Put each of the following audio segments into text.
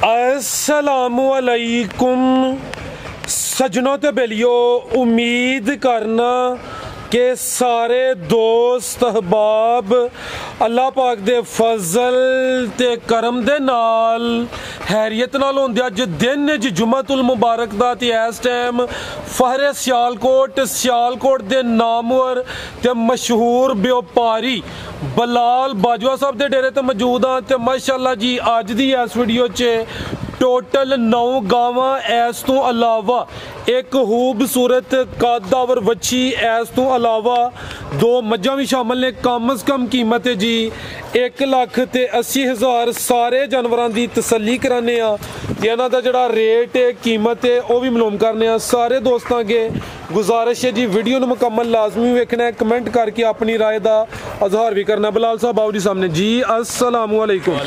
अस्सलामुअलैकुम सजनों ते बेलियो, उम्मीद करना कि सारे दोस्त अहबाब अल्लाह पाक दे फजल ते करम दे नाल हैरियत नाल होंदे। अज दिन च जुम्मतुल मुबारक दा ते इस टाइम फहरे सियालकोट दे नामवर ते मशहूर व्यापारी बलाल बाजवा साहब दे डेरे ते मौजूद हाँ। ते माशाअल्लाह जी अज दी इस वीडियो च टोटल 9 गावां इस तो अलावा एक खूबसूरत कादावर वच्छी इस तो अलावा 2 मज्जां भी शामिल ने। कम अज कम कीमत है जी 1,80,000। सारे जानवरों की तसल्ली कराने इन्हां दा जिहड़ा रेट है कीमत है वह भी मालूम करने। सारे दोस्तों के गुजारिश है जी वीडियो को मुकम्मल लाजमी वेखना है, कमेंट करके अपनी राय का इजहार भी करना। बिलाल साहब आओ जी सामने जी। अस्सलाम वालेकुम।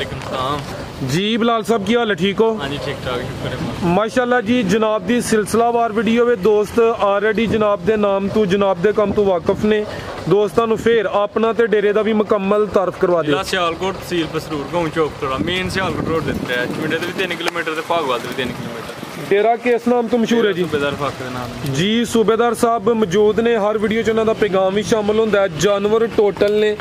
जी बिलाल साहब की हाल है, ठीक हो? हाँ जी, ठीक ठाक, शुक्र है माशाल्लाह जी। जनाब दी सिलसिलावार वीडियो वे दोस्त ऑलरेडी जनाब दे नाम तो जनाब दे कम तो वाकफ ने। दोस्तों फिर अपना ते डेरे का भी मुकम्मल तारफ करवा दिया। सियालकोट तहसील पसरूर गाँव चौक थोड़ा मेन सियालकोट रोड देते हैं मिनट भी 3 किलोमीटर से भागवाल भी 3 किलोमीटर। डेरा किस नाम तो मशहूर है जी? सूबेदार फाके दे नाम जी। सूबेदार साहब मौजूद ने, हर वीडियो च उन्होंने पैगाम भी शामिल होंदा है। जानवर टोटल ने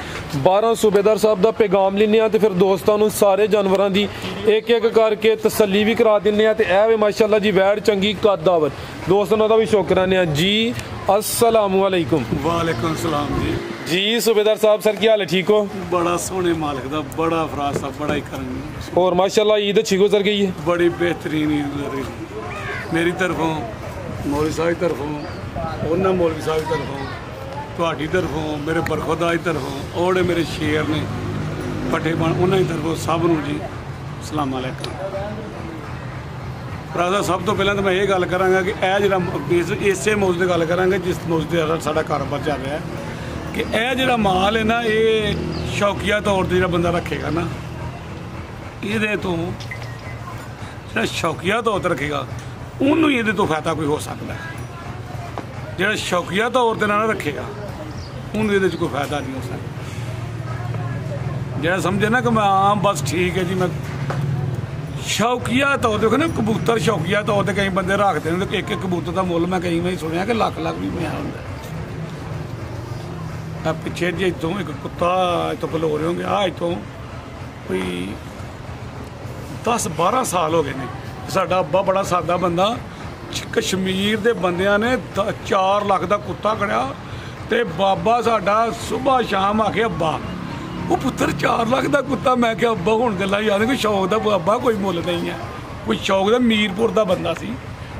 12 सूबेदार साहब का पैगाम लेने तो फिर दोस्तों सारे जानवरों की एक एक करके तसल्ली भी करा दें। तो यह भी माशाल्लाह जी वैड़ चंगी कदावर दोस्तों का भी शुक्राना जी। अस्सलाम वालेकुम। वालेकुम सलाम जी। जी सूबेदार साहब सर की हाल है, ठीक हो? बड़ा सोहने मालिक दा बड़ा फराज सा बड़ा ही करम। और माशाल्लाह ईद अच्छी गुजर गई है? बड़ी बेहतरीन ईद गुजर गई मेरी तरफों, मौलवी साहब की तरफों, उन्होंने मौलवी साहब की तरफों, ਤੁਹਾਡੀ तरफों, मेरे बरखुदाई तरफों और मेरे शेर ने पट्टे बन उन्होंने तरफों सब नूं जी सलाम अलैकुम। भरा सब तो पहले तो मैं ये गल करांगा कि यह जो इसे मौज की गल करांगे जिस मौज से साडा कारोबार चल रहा है कि यह जो माल है ना ये शौकिया तौर पर जो बंदा रखेगा ना ये तो जो शौकिया तौर पर रखेगा उन्होंने ये तो फायदा कोई हो सकता है। जो शौकिया तौर पर ना रखेगा उन्होंने ये कोई फायदा नहीं हो सकता। जो समझे ना कि मैं आम बस ठीक है जी मैं शौकिया तौर देखो ना कबूतर शौकिया तौर पर कई बंदे रखते हैं। एक एक कबूतर का मुल मैं कई बार सुनिया कि लख भी मैं होंगे। पिछे जी इतों एक कुत्ता इतों बलो रहे होंगे आ इतों कोई 10-12 साल हो गए ने। साडा अब्बा बड़ा सादा बंदा कश्मीर के बंदियां ने 4 लाख का कुत्ता कढ़िया तो बाबा साडा सुबह शाम आखे अब्बा वो पुत्र 4 लाख का कुत्ता। मैं क्या अब्बा हूँ गल्लां याद कोई शौक का अब्बा कोई मुल नहीं है कोई शौक का। मीरपुर का बंदा सी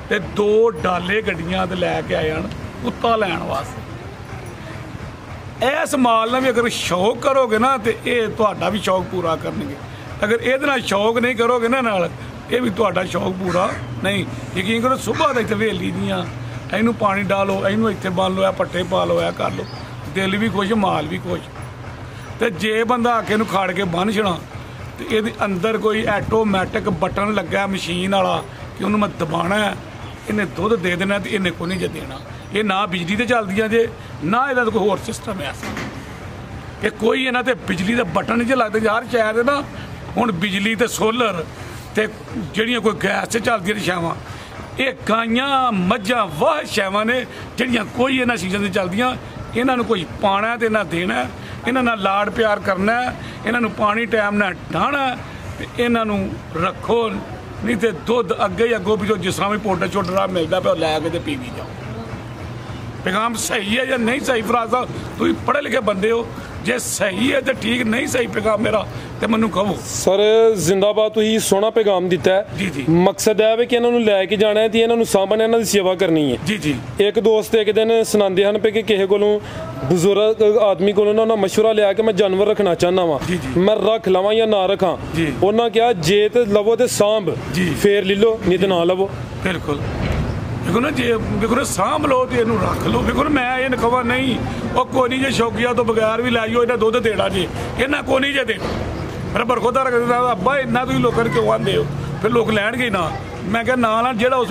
ते 2 डाले गड्डियां ते लैके आए हैं कुत्ता लैन वास्ते। इस माल ना भी अगर शौक करोगे ना तो ये तुहाडा भी शौक पूरा करनगे। अगर ये शौक नहीं करोगे ना नाल ये भी तुहाडा शौक पूरा नहीं। यकीन करो सुबह तक हवेली दियाँ इनू पानी डालो इनू इत्थे बन लो पट्टे पा लो कर लो दिल भी खुश माल भी खुश। तो जे बंदा आके इनू खाड़ के बन छड़ा तो ये अंदर कोई ऐटोमैटिक बटन लगा मशीन वाला कि उन्होंने मैं दबाना है इन्हें दुध दे देना तो इन्हें को नहीं जे देना। ये ना बिजली ते चलदियां जे ना इहदा कोई होर सिस्टम है ऐसा कि कोई इन्हां ते बिजली का बटन जे लगदे। यार शायद ना हुण बिजली ते सोलर ते जिहड़ियां कोई गैस से चलदियां छावां ये गाइयां मज्जां वाह छावां ने जिहड़ियां कोई इन्हां चीज़ां ते चलदियां। इन्हां नूं कोई पाना ते ना देना, इन्हां नाल लाड प्यार करना, इन्हां नूं पानी टाइम नाल डाहना ते इन्हां नूं रखो नहीं तो दुध अगे अगों पिछों जिस तरह भी पाउडर शोडर मिलता पे लैके तो पी भी जाओ। पैगाम सही है या नहीं सही फराज साहब तुम पढ़े लिखे बंदे हो जे सही है तो ठीक नहीं सही पैगाम मेरा तो मैनू कहो। सर जिंदाबाद तुसीं सोहना पैगाम दिता है जी जी। मकसद है कि इन्हों लैके जाना है तो इन्हों सामने इन्हों की सेवा करनी है जी जी। एक दोस्त एक दिन सुनाते हैं पे कि किसी को बजुर्ग आदमी को मशवरा लिया कि मैं जानवर रखना चाहना वा मैं रख लवां या ना रखा। उन्होंने कहा जे तो लवो तो सांभ फिर ले लो नहीं तो ना लवो। बिल्कुल देखो ना जे देखो ना सांभ लो तो इनू रख लो। देखो मैं ये कहा नहीं वो कोई नहीं जे शौकिया तो बगैर भी लाइयो इन्हें दुध देना जी इन्हें को नहीं जे देना। मेरा बरखुदा रखता अब्बा इन्ना तुम लोगों क्यों आते हो फिर लोग लैणगे ना। मैं क्या ना जो उस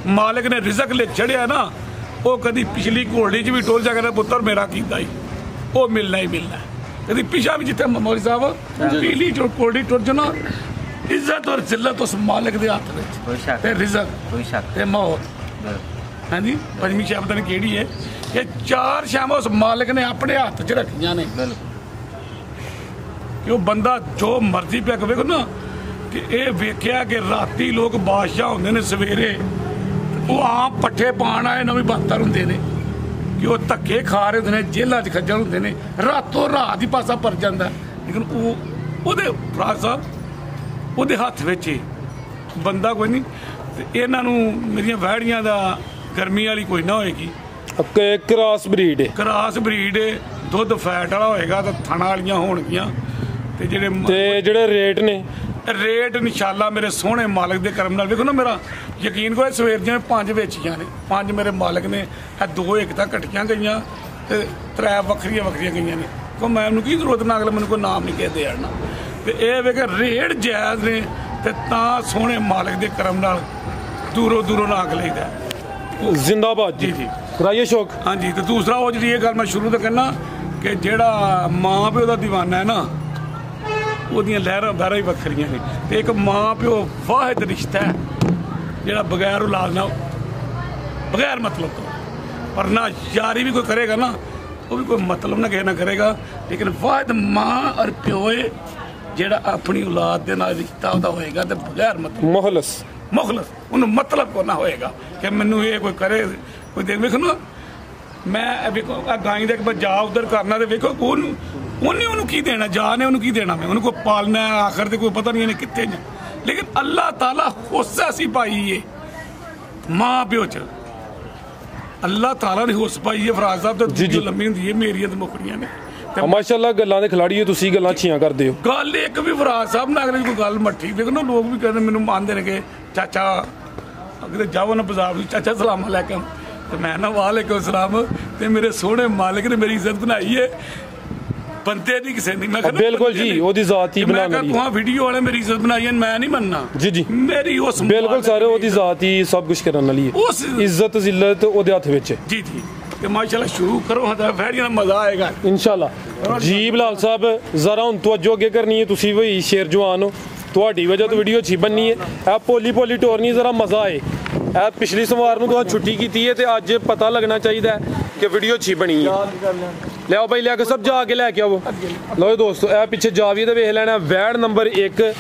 मालिक ने रिजक लिख छड़िया ना वो कभी पिछली घोड़ी च भी टुर जाकर पुत्र मेरा कीता ही वो मिलना ही मिलना। कभी पिछा भी जिते मौलवी साहब पीली घोड़ी टुर जाना इज्जत और जिल्लत उस मालिक के हाथ में ते रिज़्क ते मौत। हाँ जी, पंजवीं शह पता नहीं केड़ी है, ये 4 शाम उस मालिक ने अपने हाथ च रखियां ने कि वो बंदा जो मर्जी पे कहे ना कि ये वेख्या कि राती लोग बादशाह होंगे ने, सवेरे वो आम पट्ठे पाण आए नवी बहादुर होंगे ने कि वो धक्के खा रहे होंगे ने, जेलों च खज्जल होंगे ने, रातों रात ही पासा पर जाता। लेकिन वो फराज साहब ਉਹਦੇ ਹੱਥ ਵਿੱਚ ਬੰਦਾ ਕੋਈ ਨਹੀਂ। ਤੇ ਇਹਨਾਂ ਨੂੰ ਮੇਰੀਆਂ ਵਹਿੜੀਆਂ ਦਾ ਗਰਮੀ ਵਾਲੀ ਕੋਈ ਨਾ ਹੋਏਗੀ, ਕ੍ਰਾਸ ਬਰੀਡ ਹੈ, ਕ੍ਰਾਸ ਬਰੀਡ ਹੈ, ਦੁੱਧ ਫੈਟ ਵਾਲਾ ਹੋਏਗਾ ਤਾਂ ਥਣਾ ਵਾਲੀਆਂ ਹੋਣਗੀਆਂ। ਤੇ ਜਿਹੜੇ ਰੇਟ ਨੇ, ਰੇਟ ਇਨਸ਼ਾਅੱਲਾ ਮੇਰੇ ਸੋਹਣੇ ਮਾਲਕ ਦੇ ਕਰਮ ਨਾਲ ਵੇਖੋ ਨਾ, ਮੇਰਾ ਯਕੀਨ ਕਰੋ ਸਵੇਰ ਦੀਆਂ 5 ਵੇਚੀਆਂ ਨੇ, 5 ਮੇਰੇ ਮਾਲਕ ਨੇ, ਇਹ 2 ਇੱਕ ਤਾਂ ਕੱਟੀਆਂ ਗਈਆਂ ਤੇ 3 ਵੱਖਰੀਆਂ ਗਈਆਂ ਨੇ। ਕੋ ਮੈਨੂੰ ਕੀ ਜ਼ਰੂਰਤ ਨਾ, ਅਗਲਾ ਮੈਨੂੰ ਕੋਈ ਨਾਮ ਨਹੀਂ ਕਹਿ ਦੇ ਆਣਾ। ਤੇ ਇਹ ਵੇ ਕਿ ਰੇਟ ਜਾਇਜ਼ ਨੇ ਤੇ ਤਾਂ ਸੋਹਣੇ ਮਾਲਕ ਦੇ ਕਰਮ ਨਾਲ ਦੂਰੋਂ ਨਾਗ ਲਈਦਾ। ਜ਼ਿੰਦਾਬਾਦ ਜੀ ਕਰਾਈਏ ਸ਼ੌਕ। ਹਾਂਜੀ, ਤੇ ਦੂਸਰਾ ਉਹ ਜਿਹੜੀ ਇਹ ਗੱਲ ਮੈਂ ਸ਼ੁਰੂ ਤੋਂ ਕਹਿਣਾ ਕਿ ਜਿਹੜਾ ਮਾਂ ਪਿਓ ਦਾ ਦੀਵਾਨਾ ਹੈ ਨਾ, ਉਹਦੀਆਂ ਲਹਿਰਾਂ ਬਹਿਰਾਂ ਹੀ ਵੱਖਰੀਆਂ ਨੇ। ਤੇ ਇੱਕ ਮਾਂ ਪਿਓ ਵਾਹਿਦ ਰਿਸ਼ਤਾ ਹੈ ਜਿਹੜਾ ਬਗੈਰ ਔਲਾਦ ਨਾਲ, ਬਗੈਰ ਮਤਲਬ ਤੋਂ, ਪਰ ਨਾ ਯਾਰੀ ਵੀ ਕੋਈ ਕਰੇਗਾ ਨਾ, ਉਹ ਵੀ ਕੋਈ ਮਤਲਬ ਨਾ ਕਿਸੇ ਨਾਲ ਕਰੇਗਾ। ਲੇਕਿਨ ਵਾਹਿਦ ਮਾਂ ਔਰ ਪਿਓ ਜਿਹੜਾ ਆਪਣੀ ਔਲਾਦ ਦੇ ਨਾਲ ਰਿਸ਼ਤਾ ਉਹਦਾ ਹੋਏਗਾ ਤੇ ਬਗੈਰ ਮਤਲਬ, ਮੁਖਲਸ ਉਹਨੂੰ ਮਤਲਬ ਕੋ ਨਾ ਹੋਏਗਾ ਕਿ ਮੈਨੂੰ ਇਹ ਕੋਈ ਕਰੇ ਕੋਈ ਦੇਖ। ਵੇਖੋ ਨਾ, ਮੈਂ ਵੇਖੋ ਗਾਈ ਦਾ ਇੱਕ ਜਾ ਉਧਰ ਕਰਨਾ ਤੇ ਵੇਖੋ ਉਹਨੂੰ ਕੀ ਦੇਣਾ, ਜਾ ਨੇ ਉਹਨੂੰ ਕੀ ਦੇਣਾ, ਮੈਂ ਉਹਨੂੰ ਕੋਈ ਪਾਲਣਾ ਆਖਰ ਤੇ ਕੋਈ ਪਤਾ ਨਹੀਂ ਇਹਨੇ ਕਿੱਥੇ ਨੇ। ਲੇਕਿਨ ਅੱਲਾਹ ਤਾਲਾ ਹੁੱਸ ਅਸੀਂ ਪਾਈ ਏ ਮਾਂ ਪਿਓ ਚ, ਅੱਲਾਹ ਤਾਲਾ ਨੇ ਹੁੱਸ ਪਾਈ ਏ ਫਰਾਜ਼ ਸਾਹਿਬ, ਤੇ ਜੋ ਲੰਮੀ ਹੁੰਦੀ ਹੈ ਮੇਰੀਆਂ ਤੇ ਮੁਕੜੀਆਂ ਨੇ। ਮਾਸ਼ਾਅੱਲਾ ਗੱਲਾਂ ਦੇ ਖਿਲਾੜੀ ਹੋ ਤੁਸੀਂ, ਗੱਲਾਂ ਅੱਛੀਆਂ ਕਰਦੇ ਹੋ। ਗੱਲ ਇੱਕ ਵੀ ਫਰਾਜ਼ ਸਾਹਿਬ ਨਾਲ ਅਗਲੇ ਕੋਈ ਗੱਲ ਮੱਠੀ ਵੇਖੋ ਨਾ, ਲੋਕ ਵੀ ਕਹਿੰਦੇ ਮੈਨੂੰ ਮੰਨਦੇ ਨੇ ਕਿ ਚਾਚਾ ਅਗਲੇ ਜਾਓ ਨਾ ਬਾਜ਼ਾਰ ਵਿੱਚ, ਚਾਚਾ ਸਲਾਮ ਅਲੈਕਮ, ਤੇ ਮੈਂ ਨਾ ਵਾਲੇਕੁਮ ਸਲਾਮ, ਤੇ ਮੇਰੇ ਸੋਹਣੇ ਮਾਲਿਕ ਨੇ ਮੇਰੀ ਇੱਜ਼ਤ ਬਣਾਈ ਹੈ, ਬੰਦੇ ਨਹੀਂ ਕਿਸੇ ਦੀ। ਮੈਂ ਕਹਿੰਦਾ ਬਿਲਕੁਲ ਜੀ, ਉਹਦੀ ਜ਼ਾਤ ਹੀ ਬਣਾਈ ਹੈ। ਤੂੰ ਵੀਡੀਓ ਵਾਲੇ ਮੇਰੀ ਇੱਜ਼ਤ ਬਣਾਈ ਹੈ, ਮੈਂ ਨਹੀਂ ਮੰਨਣਾ ਜੀ ਮੇਰੀ ਉਸ ਬਿਲਕੁਲ ਸਾਰੇ ਉਹਦੀ ਜ਼ਾਤ ਹੀ ਸਭ ਕੁਝ ਕਰਨ ਵਾਲੀ ਹੈ, ਇੱਜ਼ਤ ਜ਼ਿਲਤ ਉਹਦੇ ਹੱਥ ਵਿੱਚ ਹੈ। ਜੀ ਤੇ ਮਾਸ਼ਾਅੱਲਾ ਸ਼ੁਰੂ ਕਰੋ, ਹਦਾ ਫੈੜੀਆਂ ਦਾ ਮਜ਼ਾ ਆਏਗਾ ਇਨਸ਼ਾਅੱਲਾ। ਜੀ ਬਲਾਲ ਸਾਹਿਬ ਜ਼ਰਾ ਹੁਣ ਤਵੱਜੋ ਅੱਗੇ ਕਰਨੀ ਹੈ, ਤੁਸੀਂ ਵੀ ਸ਼ੇਰ ਜਵਾਨ ਹੋ, ਤੁਹਾਡੀ ਵਜ੍ਹਾ ਤੋਂ ਵੀਡੀਓ ਅੱਛੀ ਬਣਨੀ ਹੈ। ਇਹ ਪੋਲੀ ਟੋਰਨੀ ਜ਼ਰਾ ਮਜ਼ਾ ਆਏ। ਇਹ ਪਿਛਲੀ ਸੋਮਵਾਰ ਨੂੰ ਤੁਹਾਨੂੰ ਛੁੱਟੀ ਕੀਤੀ ਹੈ ਤੇ ਅੱਜ ਪਤਾ ਲੱਗਣਾ ਚਾਹੀਦਾ ਹੈ ਕਿ ਵੀਡੀਓ ਅੱਛੀ ਬਣੀ ਹੈ। ਲਿਆਓ ਭਾਈ, ਲਿਆ ਕੇ ਸਭ ਜਾ ਕੇ ਲੈ ਕੇ ਆਓ। ਲਓ ਦੋਸਤੋ, ਇਹ ਪਿੱਛੇ ਜਾਵੀਏ ਤੇ ਵੇਖ ਲੈਣਾ, ਵੈੜ ਨੰਬਰ 1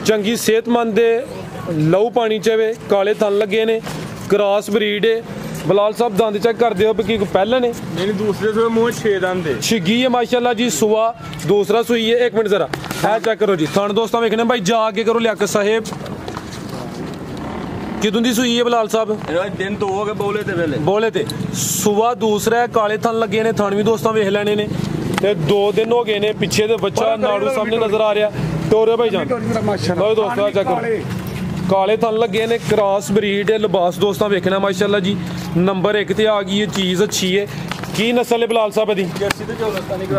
ਚੰਗੀ ਸਿਹਤਮੰਦ ਦੇ ਲਹੂ ਪਾਣੀ ਚ ਵੇ, ਕਾਲੇ ਥਣ ਲੱਗੇ ਨੇ, ਕ੍ਰਾਸ ਬਰੀਡ ਹੈ। ਬਲਾਲ ਸਾਹਿਬ ਦੰਦ ਚੈੱਕ ਕਰਦੇ ਹੋ ਕਿ ਪਹਿਲੇ ਨੇ नहीं दूसरे से मुँह 6 दांत है, छिगी है माशाल्लाह जी, सुआ दूसरा सुई है। एक मिनट जरा है चेक करो जी, थान दोस्तों वेखने भाई जा के करो लियाकत साहेब, कितों दी सुई है बलाल साहब? दिन तो हो गए बोले थे सुआ दूसरा है, काले थन लगे ने, थान भी दोस्तों वेख लेने ने, ते 2 दिन हो गए ने, पीछे दे बच्चा नाड़ू सामने नजर आ रहा, टोरे भाई जान लो दोस्तों चेक करो, काले थन लगे ने, क्रॉस ब्रीड है, लिबास दोस्तों वेखना माशाल्लाह जी। नंबर 1 ते आ गई है, चीज़ अच्छी है। की नस्ल है बलाल साहब दी?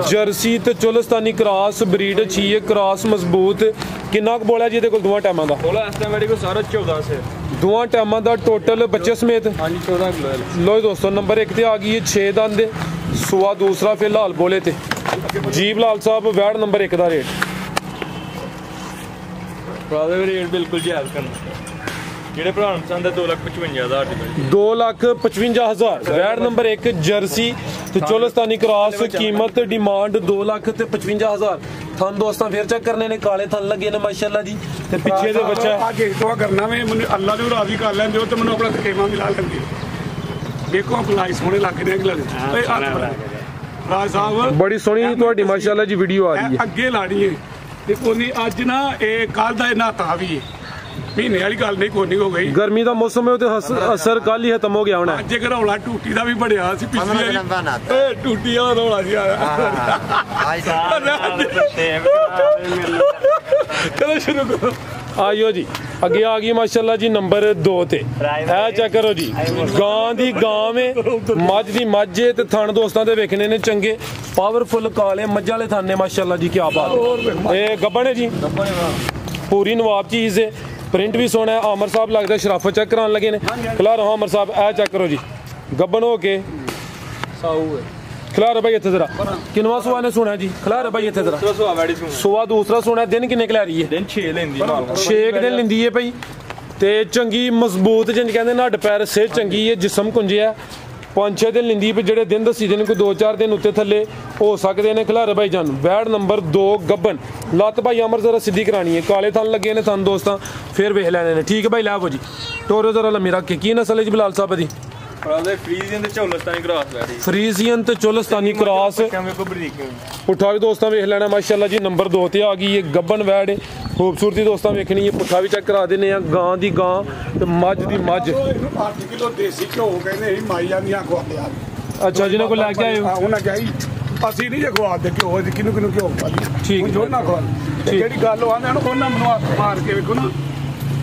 जर्सी ते चोलस्तानी क्रॉस ब्रीड अच्छी है, क्रॉस मजबूत। किन्ना क बोला जी कोल 2 टाइमां दा? बोला इस टाइम मेरे को सारा 14 से 2 टाइमां दा टोटल बच्चे समेत। हाँ जी 14 किलो। लो दोस्तों नंबर 1 ते आ गई है 6 दंद, सुआ दूसरा फिलहाल बोले थे जी बलाल साहब। वैड नंबर 1 दा रेट रेट बिल्कुल जायज़ करना, ਜਿਹੜੇ ਭਰਾ ਨੂੰ ਪਸੰਦ ਹੈ 2,55,000 ਦੀ। 2,55,000 ਵੈਡ ਨੰਬਰ 1 ਜਰਸੀ ਤੇ ਚੋਲਸਤਾਨੀ ਕ੍ਰਾਸ, ਕੀਮਤ ਡਿਮਾਂਡ 2,55,000। ਥਨ ਦੋਸਤਾਂ ਫੇਰ ਚੈੱਕ ਕਰਨੇ ਨੇ, ਕਾਲੇ ਥਨ ਲੱਗੇ ਨੇ ਮਾਸ਼ਾਅੱਲਾ ਜੀ, ਤੇ ਪਿੱਛੇ ਦੇ ਬੱਚਾ ਅੱਗੇ ਤੋਂ ਕਰਨਾ ਵੇ, ਮੈਨੂੰ ਅੱਲਾ ਨੂੰ ਰਾਜ਼ੀ ਕਰ ਲੈਂਦੇ ਹੋ ਤੇ ਮੈਨੂੰ ਆਪਣਾ ਤਕੇਮਾ ਮਿਲਾ ਲੈਂਦੇ। ਦੇਖੋ ਅਪਲਾਈ ਸੋਹਣੇ ਲੱਗ ਰਹੇ ਅਗਲਾ ਰਾਜ ਸਾਹਿਬ, ਬੜੀ ਸੋਹਣੀ ਤੁਹਾਡੀ ਮਾਸ਼ਾਅੱਲਾ ਜੀ ਵੀਡੀਓ ਆ ਰਹੀ ਹੈ। ਅੱਗੇ ਲਾਣੀ ਹੈ ਤੇ ਕੋਈ ਅੱਜ ਨਾ ਇਹ ਕੱਲ ਦਾ ਇਹਨਾਂ ਤਾਂ ਵੀ ਹੈ, ਮਹੀਨੇ ਵਾਲੀ ਗੱਲ ਨਹੀਂ, ਕੋਈ ਹੋ ਗਈ। गर्मी का मौसम है तो असर कल ही खत्म हो गया होना। ਅੱਜ ਘਰੌਲਾ ਟੂਟੀ ਦਾ ਵੀ ਬੜਿਆ ਸੀ ਪਿਛਲੀ ਵਾਰੀ, ਟੂਟੀ ਵਾਲਾ ਰੌਲਾ ਸੀ ਚਲੋ ਸ਼ੁਰੂ ਕਰੋ। आइयो जी अगे आ गई माशाल्लाह जी नंबर 2 ते ए चेक करो जी, गां दी गां में मझ दी मझ ते थन दोस्तां दे वेखने ने चंगे पावरफुल काले मझ वाले थन ने माशाल्लाह जी। क्या बात है, ए गब्बन है जी, पूरी नवाब चीज है, प्रिंट भी सोना है। आमर साहब लगता है शराफत चेक कराने लगे ने, खिला रहा आमर साहब। ए चेक करो जी, गब्बन हो के खिलार भाई इतने जरा किनवा सुआ ने सुना जी खिलार भाई इतने जरा ਸੁਆ ਵੈੜੀ ਸੁਣ सुआ दूसरा सुना दिन किन्ने कि लै रही है ਦਿਨ 6 ਲੈਂਦੀ ਮਾਲ 6 दिन लेंदी है भाई ते चंगी मजबूत जिंज कहंदे नड्ड पैर सेहत चंगी है जिस्म कुंजिया 5-6 दिन लेंदी पे जेडे दिन दसी दिन कोई 2-4 दिन उत्ते थल्ले हो सकते ने खिलारे भाई जान वैड़ नंबर 2 गब्बन लत्त भाई अमर जरा सीधी करानी है काले थन लगे ने थन दोस्तां फिर वेख लैने ने ठीक है भाई लै जी टोरो जरा लम्मी रख के की नस्ल है जी बिलाल साहब दी ਫਰਾਦੇ ਫਰੀਜ਼ੀਅਨ ਤੇ ਝੋਲਸਤਾਨੀ ਕਰਾਸ ਵੈੜੀ फ्रीजियन ते चोलस्तानी क्रॉस ਕਿਵੇਂ ਕੋ ਬਰੀਕ पुट्ठा भी दोस्तों वेख लेना माशाल्लाह जी नंबर 2 ते आ गई है गब्बन वैड़ खूबसूरती दोस्तों वेखनी है पुट्ठा भी चेक करा देने गां दी गां ते मझ दी मझ 8 ਕਿਲੋ ਦੇਸੀ ਘਿਓ ਕਹਿੰਦੇ ਸੀ ਮਾਈਆਂ ਦੀਆਂ ਖਵਾਦੇ ਆ अच्छा जिन्हें को लैके आए हो ਉਹਨਾਂ ਕਿਹਾ ਸੀ ਅਸੀਂ ਨਹੀਂ ਜੇ ਖਵਾਦੇ ਘਿਓ ਦੀ ਕਿਨੂੰ ਕਿਨੂੰ ਘਿਓ ਪਾ ਠੀਕ ਹੈ। ਜੋ ਨਾ ਖਵਾ ਜਿਹੜੀ ਗੱਲ ਉਹ ਆਂਦੇ ਹਨ ਉਹਨਾਂ ਮੈਨੂੰ ਹੱਥ ਮਾਰ ਕੇ ਵੇਖੋ ਨਾ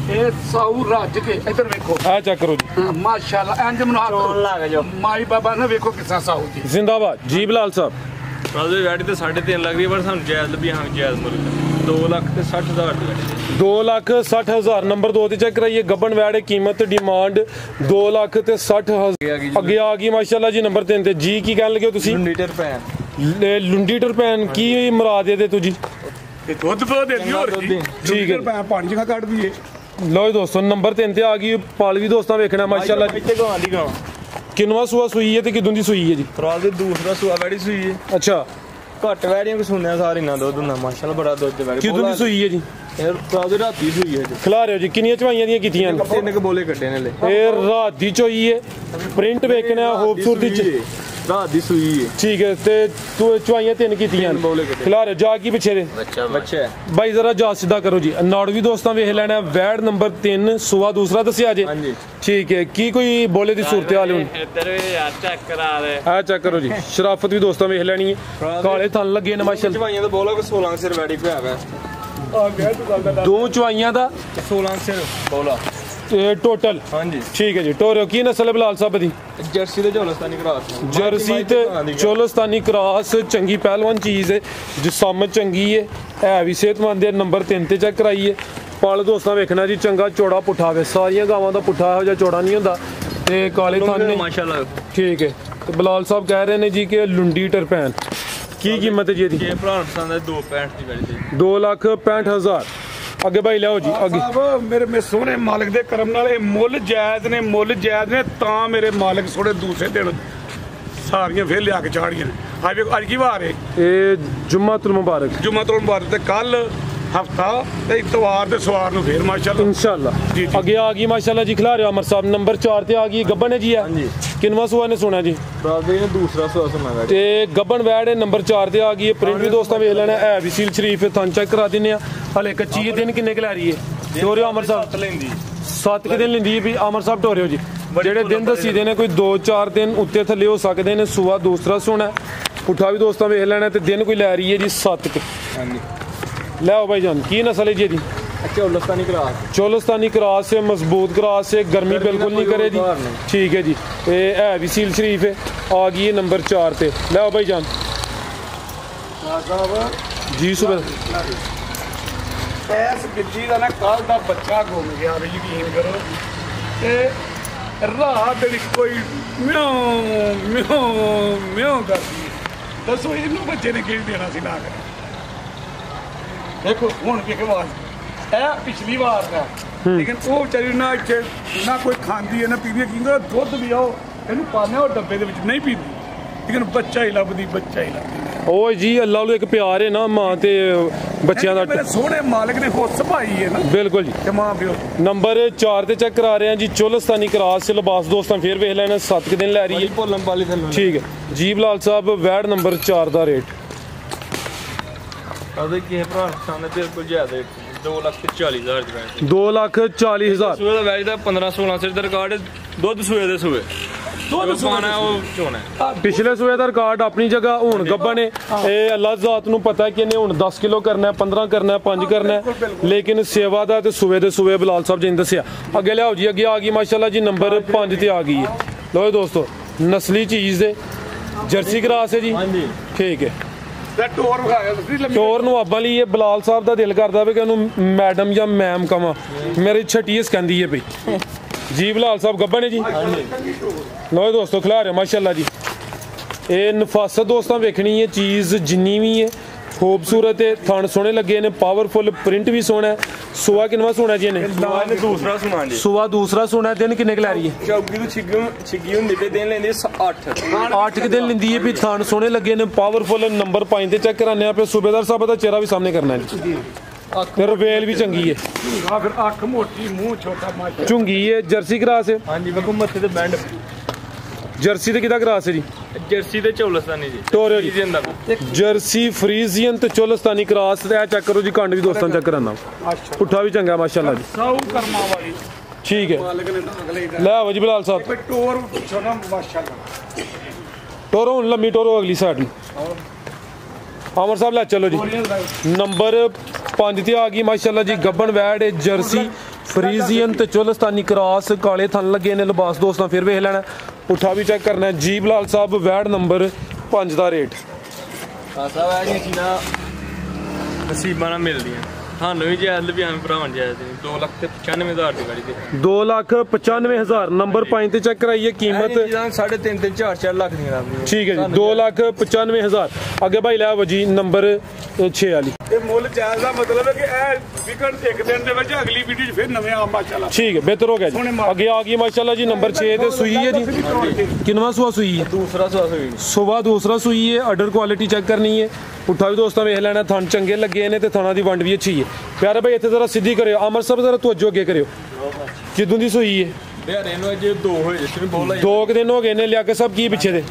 ਇਹ ਸਾਊ ਰੱਜ ਕੇ ਇੱਧਰ ਵੇਖੋ आ चेक करो जी ਮਾਸ਼ਾਅੱਲਾ ਇੰਜ ਮੈਨੂੰ ਹੱਥ ਲੱਗ ਜਾਓ ਮਾਈ ਬਾਬਾ ਨੇ ਵੇਖੋ ਕਿੱਸਾ ਸਾਊ ਜੀ जिंदाबाद जी बिलाल साहब ਫਰਾਦੇ ਵੈੜੀ ਤੇ 3.5 ਲੱਗ ਰਹੀ ਹੈ ਪਰ ਸਾਨੂੰ ਜਾਇਜ਼ ਲੱਭੀ ਹਾਂ ਜਾਇਜ਼ ਮੁੱਲ 2,60,000 ਦੀ ਵੈੜੀ 2,60,000 नंबर 2 ते चेक कराइए गब्बन वैड़ कीमत डिमांड 2,60,000 अगे आ गई माशाल्लाह जी नंबर 3 ते जी की कहन लगे हो तुसी ਲੀਟਰ ਪੈਨ लुंडी टरपैन की मुराद है तुझी ਇਹ ਦੁੱਧ ਪਾ ਦੇਦੀ ਹੋਰ ਕੀ ਠੀਕ ਹੈ। ਪੈ ਪਾਣੀ ਜਿਹਾ ਕੱਢ ਦਈਏ लो जी दोस्तों नंबर 3 ते आ गई पाल भी दोस्तों वेखना माशाल्लाह जी ਇੱਥੇ ਗਾਂ ਦੀ ਗਾਂ किनवा सुआ सुई है ते किदों दी सुई है जी ਫਰਾਦੇ ਦੂਸਰਾ ਸੁਆ ਵੈੜੀ ਸੂਈ ਹੈ अच्छा ਘੱਟ ਵੈੜੀਆਂ ਕੋ ਸੁਣਿਆ ਸਾਰੇ ਨਾ ਦੁੱਧ ਹੁੰਦਾ ਮਾਸ਼ਾਅੱਲਾ ਬੜਾ ਦੁੱਧ ਵੈੜੀ किदों दी सुई है जी ਇਹ ਫਰਾਦੇ ਰਾਤੀ ਸੂਈ ਹੈ ਜੀ खिला रहे हो जी किन्नियां चवाइयां दियां कीतियां ने? ਤਿੰਨ ਕ ਬੋਲੇ ਕੱਢੇ ਨੇ ਲੈ ਇਹ ਰਾਤ ਦੀ ਚੋਈ ਹੈ ਪ੍ਰਿੰਟ ਵੇਖਣਾ ਖੂਬਸੂਰਤੀ ਚ ਰਾਤ ਦੀ ਸੂਈ ਹੈ ਠੀਕ ਹੈ ਤੇ ਤੂੰ ਚਵਾਈਆਂ ਤਿੰਨ ਕੀਤੀਆਂ ਤਿੰਨ ਬੋਲੇ ਕੱਢੇ। ਖਿਲਾ ਰਹੇ ਜਾ ਕੀ ਪਿੱਛੇ ਦੇ ਬੱਚਾ ਹੈ ਬਾਈ ਜ਼ਰਾ ਜਾ ਸਿੱਧਾ ਕਰੋ ਜੀ ਨਾੜ ਵੀ ਦੋਸਤਾਂ ਵੇਖ ਲੈਣਾ ਵੈੜ ਨੰਬਰ 3 ਸੁਆ ਦੂਸਰਾ ਦੱਸਿਆ ਜੇ ਹਾਂਜੀ ਠੀਕ ਹੈ ਕੀ ਕੋਈ ਬੋਲੇ ਦੀ ਸੂਰਤ ਹਾਲ ਹੁਣ ਇੱਧਰ ਵੀ ਯਾਰ ਚੈੱਕ ਕਰਾ ਦੇ ਆ ਚੈੱਕ ਕਰੋ ਜੀ ਸ਼ਰਾਫਤ ਵੀ ਦੋਸਤਾਂ ਵੇਖ ਲੈਣੀ ਹੈ ਕਾਲੇ ਥਣ ਲੱਗੇ ਨੇ ਮਾਸ਼ਾਅੱਲਾ ਚਵਾਈਆਂ ਦਾ ਬੋਲਾ ਕੋ 16 ਸਿਰ ਵੈੜੀ ਪਿਆ ਵਾ ਆ ਗਿਆ ਤੂੰ ਗੱਲ ਦਾ ਦੋ ਚਵਾਈਆਂ ਦਾ 16 ਸਿਰ ਬੋਲਾ ਟੋਟਲ ਹਾਂਜੀ ਠੀਕ ਹੈ ਜੀ ਟੋਰਿਓ ਕੀ ਨਸਲ ਹੈ ਬਿਲਾਲ ਸਾਹਿਬ ਦੀ ਜਰਸੀ ਤੇ ਝੋਲਸਤਾਨੀ ਕਰਾਸ ਜਰਸੀ ਤੇ ਚੋਲਸਤਾਨੀ ਕ੍ਰਾਸ ਚੰਗੀ ਪਹਿਲਵਾਨ ਚੀਜ਼ ਹੈ ਜਿਸਮ ਚੰਗੀ ਹੈ ਵੀ ਸਿਹਤਮੰਦ ਹੈ ਨੰਬਰ 3 ਤੇ ਚੈੱਕ ਕਰਾਈਏ ਪਲ ਦੋਸਤਾਂ ਵੇਖਣਾ ਜੀ ਚੰਗਾ ਚੌੜਾ ਪੁੱਠਾ ਵੇ ਸਾਰੀਆਂ ਗਾਵਾਂ ਦਾ ਪੁੱਠਾ ਇਹੋ ਜਿਹਾ ਚੌੜਾ ਨਹੀਂ ਹੁੰਦਾ ਤੇ ਕਾਲੇ ਥਣ ਨੇ ਮਾਸ਼ਾਅੱਲਾ ਠੀਕ ਹੈ ਤੇ ਬਿਲਾਲ ਸਾਹਿਬ ਕਹਿ ਰਹੇ ਨੇ ਜੀ ਕਿ ਲੁੰਡੀ ਟਰਪੈਨ ਕੀ ਕੀਮਤ ਹੈ ਜੀ ਇਹਦੀ ਜੇ ਭਰਾ ਪਸੰਦ ਹੈ 265 ਦੀ ਵੈੜੀ ਦੀ 2,65,000 ਅੱਗੇ ਭਾਈ ਲਿਆਓ ਜੀ ਅੱਗੇ ਸਾਹਿਬ ਮੇਰੇ ਸੋਹਣੇ ਮਾਲਕ ਦੇ ਕਰਮ ਨਾਲ ਇਹ ਮੁੱਲ ਜਾਇਜ਼ ਨੇ ਤਾਂ ਮੇਰੇ ਮਾਲਕ ਥੋੜੇ ਦੂਸਰੇ ਦਿਨ ਸਾਰੀਆਂ ਫੇਰ ਲਿਆ ਕੇ ਚਾੜੀਆਂ ਅੱਜ ਕੀ ਵਾਰ ਹੈ ਇਹ ਜੁਮਾਤੁਲ ਮੁਬਾਰਕ ਜੁਮਾਤੁਲ ਮੁਬਾਰਕ ਤੇ ਕੱਲ ਹਫਤਾ ਤੇ ਇਤਵਾਰ ਤੇ ਸਵਾਰ ਨੂੰ ਫੇਰ ਮਾਸ਼ਾਅੱਲਾ इंशाल्लाह जी, जी। ਅੱਗੇ ਆ ਗਈ ਮਾਸ਼ਾਅੱਲਾ ਜੀ ਖਿਲਾ ਰਿਹਾ ਅਮਰ ਸਾਹਿਬ ਨੰਬਰ 4 ਤੇ ਆ ਗਈ ਗੱਬਨ ਹੈ ਜੀ ਹੈ ਹਾਂਜੀ। ਕਿਨਵਾ ਸੁਆ ਨੇ ਸੁਣਾ ਜੀ ਫਰਾਦੇ ਨੇ ਦੂਸਰਾ ਸੁਆ ਸੁਣਾ ਵੈੜੀ ਤੇ ਗੱਬਨ ਵੈੜ ਹੈ ਨੰਬਰ 4 ਤੇ ਆ ਗਈ ਹੈ ਪ੍ਰਿੰਟ ਵੀ ਦੋਸਤਾਂ ਵੇਖ ਲੈਣਾ ਹੈ ਵੀ ਸੀਲ ਸ਼ਰੀਫ ਹੈ ਥਾਂ ਚੈੱਕ ਕਰਾ ਦਿੰਨੇ ਆ ਹਲੇ ਕੱਚੀ ਦਿਨ ਕਿੰਨੇ ਕੁ ਲੈ ਰਹੀ ਹੈ ਟੋਰਿਓ ਅਮਰ ਸਾਹਿਬ ਲੈਂਦੀ 7 ਕਿ ਦਿਨ ਲੈਂਦੀ ਹੈ ਵੀ ਅਮਰ ਸਾਹਿਬ ਟੋਰਿਓ ਜੀ ਜਿਹੜੇ ਦਿਨ ਦੱਸੀ ਦੇ ਨੇ ਕੋਈ 2-4 ਦਿਨ ਉੱਤੇ ਥੱਲੇ ਹੋ ਸਕਦੇ ਨੇ ਸੁਆ ਦੂਸਰਾ ਸੁਣਾ ਪੁੱਠਾ ਵੀ ਦੋਸਤਾਂ ਵੇਖ ਲੈਣਾ ਤੇ ਦਿਨ ਕੋਈ ਲੈ ਰਹੀ ਹੈ ਜੀ 7 ਕਿ ਹਾਂਜੀ ਲੈ ਆਓ ਭਾਈ ਜਾਨ ਕੀ ਨਸਲ है जी ਇਹਦੀ ਝੋਲਸਤਾਨੀ ਕਰਾਸ चोलस्तानी क्रॉस है मजबूत क्रॉस है गर्मी बिल्कुल नहीं करे जी ठीक है जी ये है भी सील शरीफ है आ गई है नंबर 4 पे ले आओ भाई जान जी सुबह ਐਸ ਬਿੱਲੀ ਦਾ ਨਾ ਕੱਲ ਦਾ ਬੱਚਾ ਗੁੰਮ ਗਿਆ ਵੀ ਯਕੀਨ ਕਰੋ ਤੇ ਰਾਤ ਦੇ ਕੋਈ ਮਿਉਂ ਮਿਉਂ ਮਿਉਂ ਕਰਦੀ ਹੈ। ਦੱਸੋ ਇਹਨੂੰ ਬੱਚੇ ਨੇ ਕੀ ਦੇਣਾ ਸੀ ਨਾ ਕਰ ਦੇਖੋ ਹੁਣ ਕੀ ਆਵਾਜ਼ ਇਹ ਪਿਛਲੀ ਵਾਰ ਦਾ ਲੇਕਿਨ ਉਹ ਵਿਚਾਰੀ ਨਾ ਇੱਥੇ ਨਾ ਕੋਈ ਖਾਂਦੀ ਹੈ ਨਾ ਪੀਂਦੀ ਹੈ ਕਿਉਂਕਿ ਦੁੱਧ ਵੀ ਆਓ ਇਹਨੂੰ ਪਾਉਂਦੇ ਉਹ ਡੱਬੇ ਦੇ ਵਿੱਚ ਨਹੀਂ ਪੀਂਦੀ ਲੇਕਿਨ ਬੱਚਾ ਹੀ ਲੱਭਦੀ ओ जी अल्लाह ਨੂੰ ਇੱਕ ਪਿਆਰ ਹੈ ਨਾ ਮਾਂ ਤੇ ਬੱਚਿਆਂ ਦਾ ਮੇਰੇ ਸੋਹਣੇ ਮਾਲਕ ਨੇ ਹੁੱਸ ਪਾਈ ਹੈ ਨਾ ਬਿਲਕੁਲ ਜੀ ਤੇ ਮਾਂ ਪਿਓ ਨੰਬਰ 4 ਤੇ ਚੈੱਕ ਕਰਾ ਰਹੇ ਹਾਂ ਜੀ ਚੋਲਸਤਾਨੀ ਕਰਾਸ ਲਿਬਾਸ ਦੋਸਤਾਂ ਫੇਰ ਵੇਖ ਲੈਣਾ 7 ਦਿਨ ਲੈ ਰਹੀ ਹੈ ਭੋਲਮ ਪਾਲੀ ਥੱਲੋਂ ਠੀਕ ਹੈ ਜੀ ਬਲਾਲ ਸਾਹਿਬ ਵੈੜ ਨੰਬਰ 4 ਦਾ ਰੇਟ ਉਹਦੇ ਕੀ ਭਰਾ ਸਾਹਮਣੇ ਬਿਲਕੁਲ ਜ਼ਿਆਦਾ 2,40,000 ਦੀ ਵੈਸੇ 2,40,000 ਸੂਏ ਦਾ ਵੈਜ ਦਾ 15-16 ਸਿਰ ਦਾ ਰਿਕਾਰਡ ਦੁੱਧ ਸੂਏ ਦੇ ਸੂਏ ਦੁੱਧ ਪਾਣਾ ਉਹ ਚੋਣਾ ਪਿਛਲੇ ਸੂਏ ਦਾ ਰਿਕਾਰਡ ਆਪਣੀ ਜਗ੍ਹਾ ਹੁਣ ਗੱਬਾ ਨੇ ਇਹ ਅੱਲਾਹ ਜ਼ਾਤ ਨੂੰ ਪਤਾ ਕਿ ਇਹਨੇ ਹੁਣ 10 ਕਿਲੋ ਕਰਨਾ ਹੈ 15 ਕਰਨਾ ਹੈ 5 ਕਰਨਾ ਹੈ ਲੇਕਿਨ ਸੇਵਾ ਦਾ ਤੇ ਸੂਏ ਦੇ ਸੂਏ ਬਲਾਲ ਸਾਹਿਬ ਜੀ ਨੇ ਦੱਸਿਆ ਅੱਗੇ ਲਿਆਓ ਜੀ ਅੱਗੇ ਆ ਗਈ ਮਾਸ਼ਾਅੱਲਾ ਜੀ ਨੰਬਰ 5 ਤੇ ਆ ਗਈ ਹੈ ਲਓ ਦੋਸਤੋ ਨਸਲੀ ਚੀਜ਼ ਦੇ ਜਰਸੀ ਕਰਾਸ ਹੈ ਜੀ ਹਾਂਜੀ ਠੀਕ ਹੈ ਟੋਰ ਵਿਖਾਇਆ ਤੁਸੀਂ ਲੰਮੀ ਟੋਰ ਨੂੰ ਆਪਾਂ ਲਈ ਇਹ ਬਲਾਲ ਸਾਹਿਬ ਦਾ ਦਿਲ ਕਰਦਾ ਵੀ ਕਿ ਉਹਨੂੰ ਮੈਡਮ ਜਾਂ ਮੈਮ ਕਵਾਂ ਮੇਰੀ ਛਟੀਸ ਕਹਿੰਦੀ ਹੈ ਭਈ ਜੀ ਬਲਾਲ ਸਾਹਿਬ ਗੱਬਾ ਨੇ ਜੀ ਲਓ ਦੋਸਤੋ ਖਿਲਾ ਰਹੇ ਮਾਸ਼ਾਅੱਲਾ ਜੀ ਇਹ ਨਫਾਸਤ ਦੋਸਤਾਂ ਵੇਖਣੀ ਹੈ ਚੀਜ਼ ਜਿੰਨੀ ਵੀ ਹੈ खूबसूरत है थन सोने लगे ने पावरफुल प्रिंट भी सोना है सुआ किनवा सोना जी ने दूसरा समान जी सुआ दूसरा सोना है दिन किन्ने क लै रही है चौकी तो छिगी हुंदी ते दिन लेंदी 8 के दिन लेंदी है भी थन सोने लगे ने पावरफुल नंबर 5 ते चेक कराने पे सूबेदार साहब दा चेहरा भी सामने करना है जी रवेल भी चंगी है फिर अख मोटी मुंह छोटा माशा चुंगी है जर्सी क्रास है हां जी देखो मत्थे ते बैंड जर्सी ते किदा क्रास है जी जर्सी ते चौलस्तानी जी टोरे जी जर्सी फ्रीजियन ते चौलस्तानी क्रास ते चेक करो जी कंड भी दोस्तों चेक कराना पुट्ठा भी चंगा माशाल्लाह जी सौ कर्मा वाली ठीक है मालिक ने दाग लेदा ले आओ जी बिलाल साहब कोई टोर छोना माशाल्लाह टोरो लम्मी टोरो अगली साइड में आमर साहब ले चलो जी नंबर 5 ते आ गई माशाल्लाह जी गब्बन वैड जर्सी फ्रीजियन ते चौलस्तानी क्रॉस काले थन लगे ने लिबास दोस्तों फिर वेख लेना पुट्ठा भी चेक करना है जी बिलाल साहब वैड नंबर 5 का रेट साहब है जी चीज़ां नसीबां नाल मिलदियां ਸਾਨੂੰ ਵੀ ਜਾਇਜ਼ ਲੁਧਿਆਣਾ ਭਰਾਵਾਂ ਜਾਇਜ਼ 2,95,000 ਦੀ ਗਾੜੀ ਤੇ 2,95,000 नंबर 5 ਤੇ ਚੈੱਕ ਕਰਾਈਏ ਕੀਮਤ 3.5 ਤੇ 4 ਲੱਖ ਦੀ ਆਉਂਦੀ ਠੀਕ ਹੈ ਜੀ 2,95,000 ਅੱਗੇ ਭਾਈ ਲੈ ਵਜੀ ਨੰਬਰ 6 ਵਾਲੀ ਇਹ ਮੁੱਲ ਜਾਇਜ਼ ਦਾ ਮਤਲਬ ਹੈ ਕਿ ਇਹ ਵਿਕਣ ਇੱਕ ਦਿਨ ਦੇ ਵਿੱਚ ਅਗਲੀ ਵੀਡੀਓ 'ਚ ਫਿਰ ਨਵੇਂ ਆ ਮਾਸ਼ਾਅੱਲਾ ਠੀਕ ਹੈ ਬਿਹਤਰ ਹੋ ਗਿਆ ਜੀ ਅੱਗੇ ਆ ਗਈ ਮਾਸ਼ਾਅੱਲਾ ਜੀ ਨੰਬਰ 6 ਤੇ ਸੂਈ ਹੈ ਜੀ ਕਿੰਨਵਾਂ ਸੂਆ ਸੂਈ ਹੈ दूसरा सही ਸੁਬਾ ਦੂਸਰਾ ਸੂਈ ਹੈ ਆਰਡਰ ਕੁਆਲਿਟੀ ਚੈੱਕ ਕਰਨੀ ਹੈ ਪੁੱਠਾ ਵੀ ਦੋਸਤਾਂ ਵੇਖ ਲੈਣਾ ਥਣ ਚੰਗੇ ਲੱਗੇ ਨੇ ਤੇ ਥਣਾ ਦੀ ਵੰਡ ਵੀ ਅੱਛੀ ਹੈ प्यारे भाई इतने जरा सीधी करो अमर साहब जरा तवज्जो अगे करो किदों दी सूई है दो दिन हो गए ने लिया के सब की पीछे दे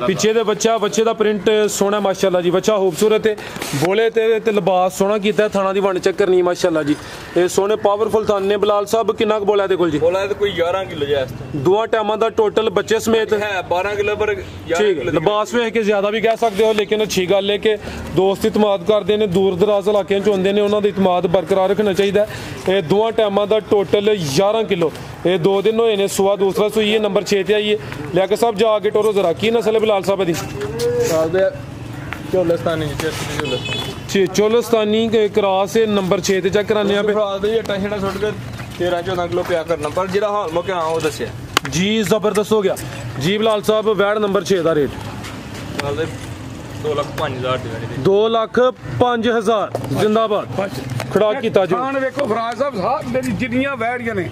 पीछे दे बच्चे दा प्रिंट सोना माशाल्लाह जी बच्चा खूबसूरत है बोले ते लिबास सोना कीता थाना दी वंड चेक करनी माशाल्लाह जी ये सोने पावरफुल थान ने बिलाल साहब कितना बोला दे कोल जी बोला तो कोई 11 किलो जैसे दोवां टाइमां दा टोटल बच्चे समेत है 12 किलो पर ठीक लिबास वेख के ज्यादा भी कह सकते हो लेकिन अच्छी गल है कि दोस्त इतमाद करते हैं दूर दराज इलाके च होंदे ने उन्हां दा इतमाद बरकरार रखना चाहिए ये दोवां टाइमां दा टोटल 11 किलो ये 2 दिन होए ने सुबह दूसरा सूई है नंबर 6 ते आई है लिया साहब जाके टोरो जरा की नस्ल है बिलाल साहब दी चौलस्तानी क्रॉस है नंबर 6 ते चेक कराने पे 13-14 किलो पिया करना पर जिहड़ा हाल मौके हां वो दस्सिया जी जबरदस्त हो गया जी बिलाल साहब वैड नंबर 6 का रेट 2,05,000 जिंदाबाद खड़ा कीता जी थान वेखो फराज साहब मेरी जिन्नियां वैड़ियां ने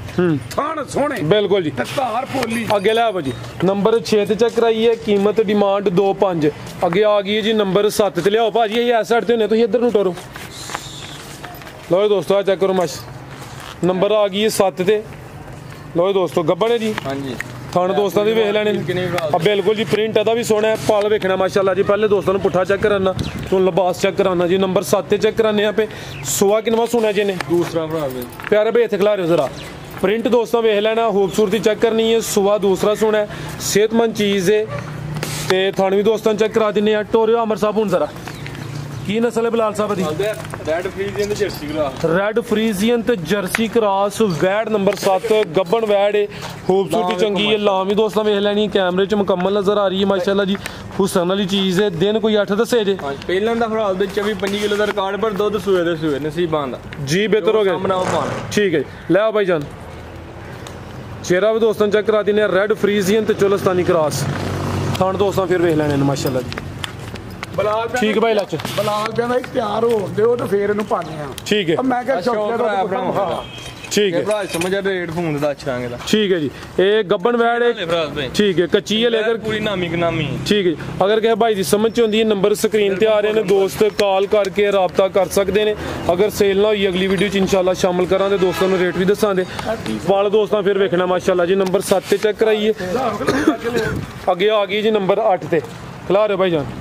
थान सोने बिल्कुल जी धार पोली अगे लै जी नंबर 6 ते चेक कराइए कीमत डिमांड 2,5 अगे आ गई है जी नंबर 7 ते लियाओ भाजी ये इस साइड ते होने तुसीं इधर नूं टोरो लो दोस्तों आ चेक करो मश नंबर आ गई है 7 ते लो दोस्तों गब्बन है जी हां जी थाने दोस्तों की वेख लेने बिल्कुल जी प्रिंट अदा भी सोना है पाल वेखना माशाल्लाह जी पहले दोस्तों पुट्ठा चेक कराना तो लिबास चेक कराना जी नंबर 7 चेक कराने पे सुआ किनवा सोना जी ने दूसरा प्यारे भाई इत्थे खिला रहे हो जरा प्रिंट दोस्तों वेख लेना खूबसूरती चेक करनी है सुआ दूसरा सोना है सेहतमंद चीज़ है तो थाने भी दोस्तों चेक करा देने टोरियो अमर साहब हूँ जरा की नस्ल है बिलाल साहब दी रेड फ्रीजियन ते जर्सी क्रॉस वैड नंबर 7 गब्बन वैड है खूबसूरती चंगी है लाम भी दोस्तों वेख लैनी कैमरे च मुकम्मल नजर आ रही है माशाल्लाह जी हुसन वाली चीज़ है दिन कोई 8 दसे जे पहले दा फिलहाल दे 24-25 किलो दा रिकॉर्ड पर दुध सूए दे सूए नसीबां दा जी बेहतर हो गया ठीक है ले आओ भाईजान चेहरा भी दोस्तों चेक करा देने रेड फ्रीजियन ते चौलस्तानी क्रॉस थान दोस्तों फिर वेख लैने माशाल्लाह जी ठीक भाई लच बलाल कहना तैयार हो दियो तो फिर इनू पाने आ ठीक है मैं कह ठीक है समझ रेट फोन दा छांगे दा ठीक है जी ये गब्बन वैड है ठीक है कच्ची है लेकर पूरी नामी ठीक है अगर किसी भाई दी समझ च होंदी है नंबर स्क्रीन ते आ रहे ने दोस्त कॉल करके राबता कर सकते हैं अगर सेल ना हुई अगली वीडियो च इंशाल्लाह शामिल करा दे दोस्तों को रेट भी दसा दे वाल दोस्तों फिर वेखना माशाल्लाह जी नंबर 7 ते चेक कराइए अगे आ गई जी नंबर 8 ते खिला रहे भाई जान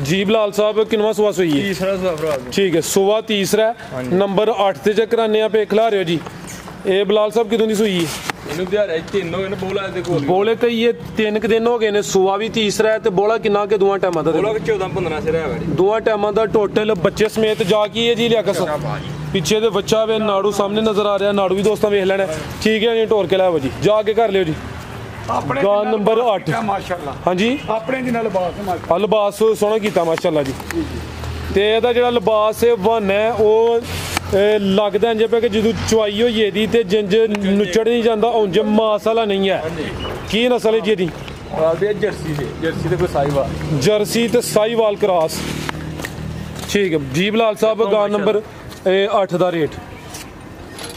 जी बिलाल साहब किनवा सुबह सोई है तीसरा ठीक है सुबह तीसरा नंबर 8 ते चेक कराने पे खिला रहे हो जी ये बिलाल साहब कितों दी सोई है बोले तो ये 3 दिन हो गए ने सुबह भी तीसरा है तो बोला किन्ना के दुआ टाइम 14-15 सिर है दुआ टाइम का टोटल बच्चे समेत जाके है जी लिया पीछे तो बच्चा वे नाड़ू सामने नजर आ रहा है नाड़ू भी दोस्तों वेख लेना ठीक है टोर के लाओ जी जाके कर लियो जी गान नंबर 8 माशाल्लाह हाँ जी अपने जिन्ना लिबास लिबास सोहना कीता माशाल्लाह जी ते एदा जेड़ा लिबास है वन है वो लगदा इंज पे कि जदों चुआई होई एदी ते जिंज नुचड़ नहीं जांदा उंज मास वाला नहीं है की नस्ल है जी एदी ਰਾਤ ਦੀ ਜਰਸੀ ਜੇ ਜਰਸੀ ਤੇ ਕੋਈ ਸਾਈਵਾਲ ਜਰਸੀ ਤੇ ਸਾਈਵਾਲ ਕ੍ਰਾਸ ਠੀਕ ਹੈ ਜੀ ਬਲਾਲ ਸਾਹਿਬ ਗਾਂ ਨੰਬਰ 8 ਦਾ ਰੇਟ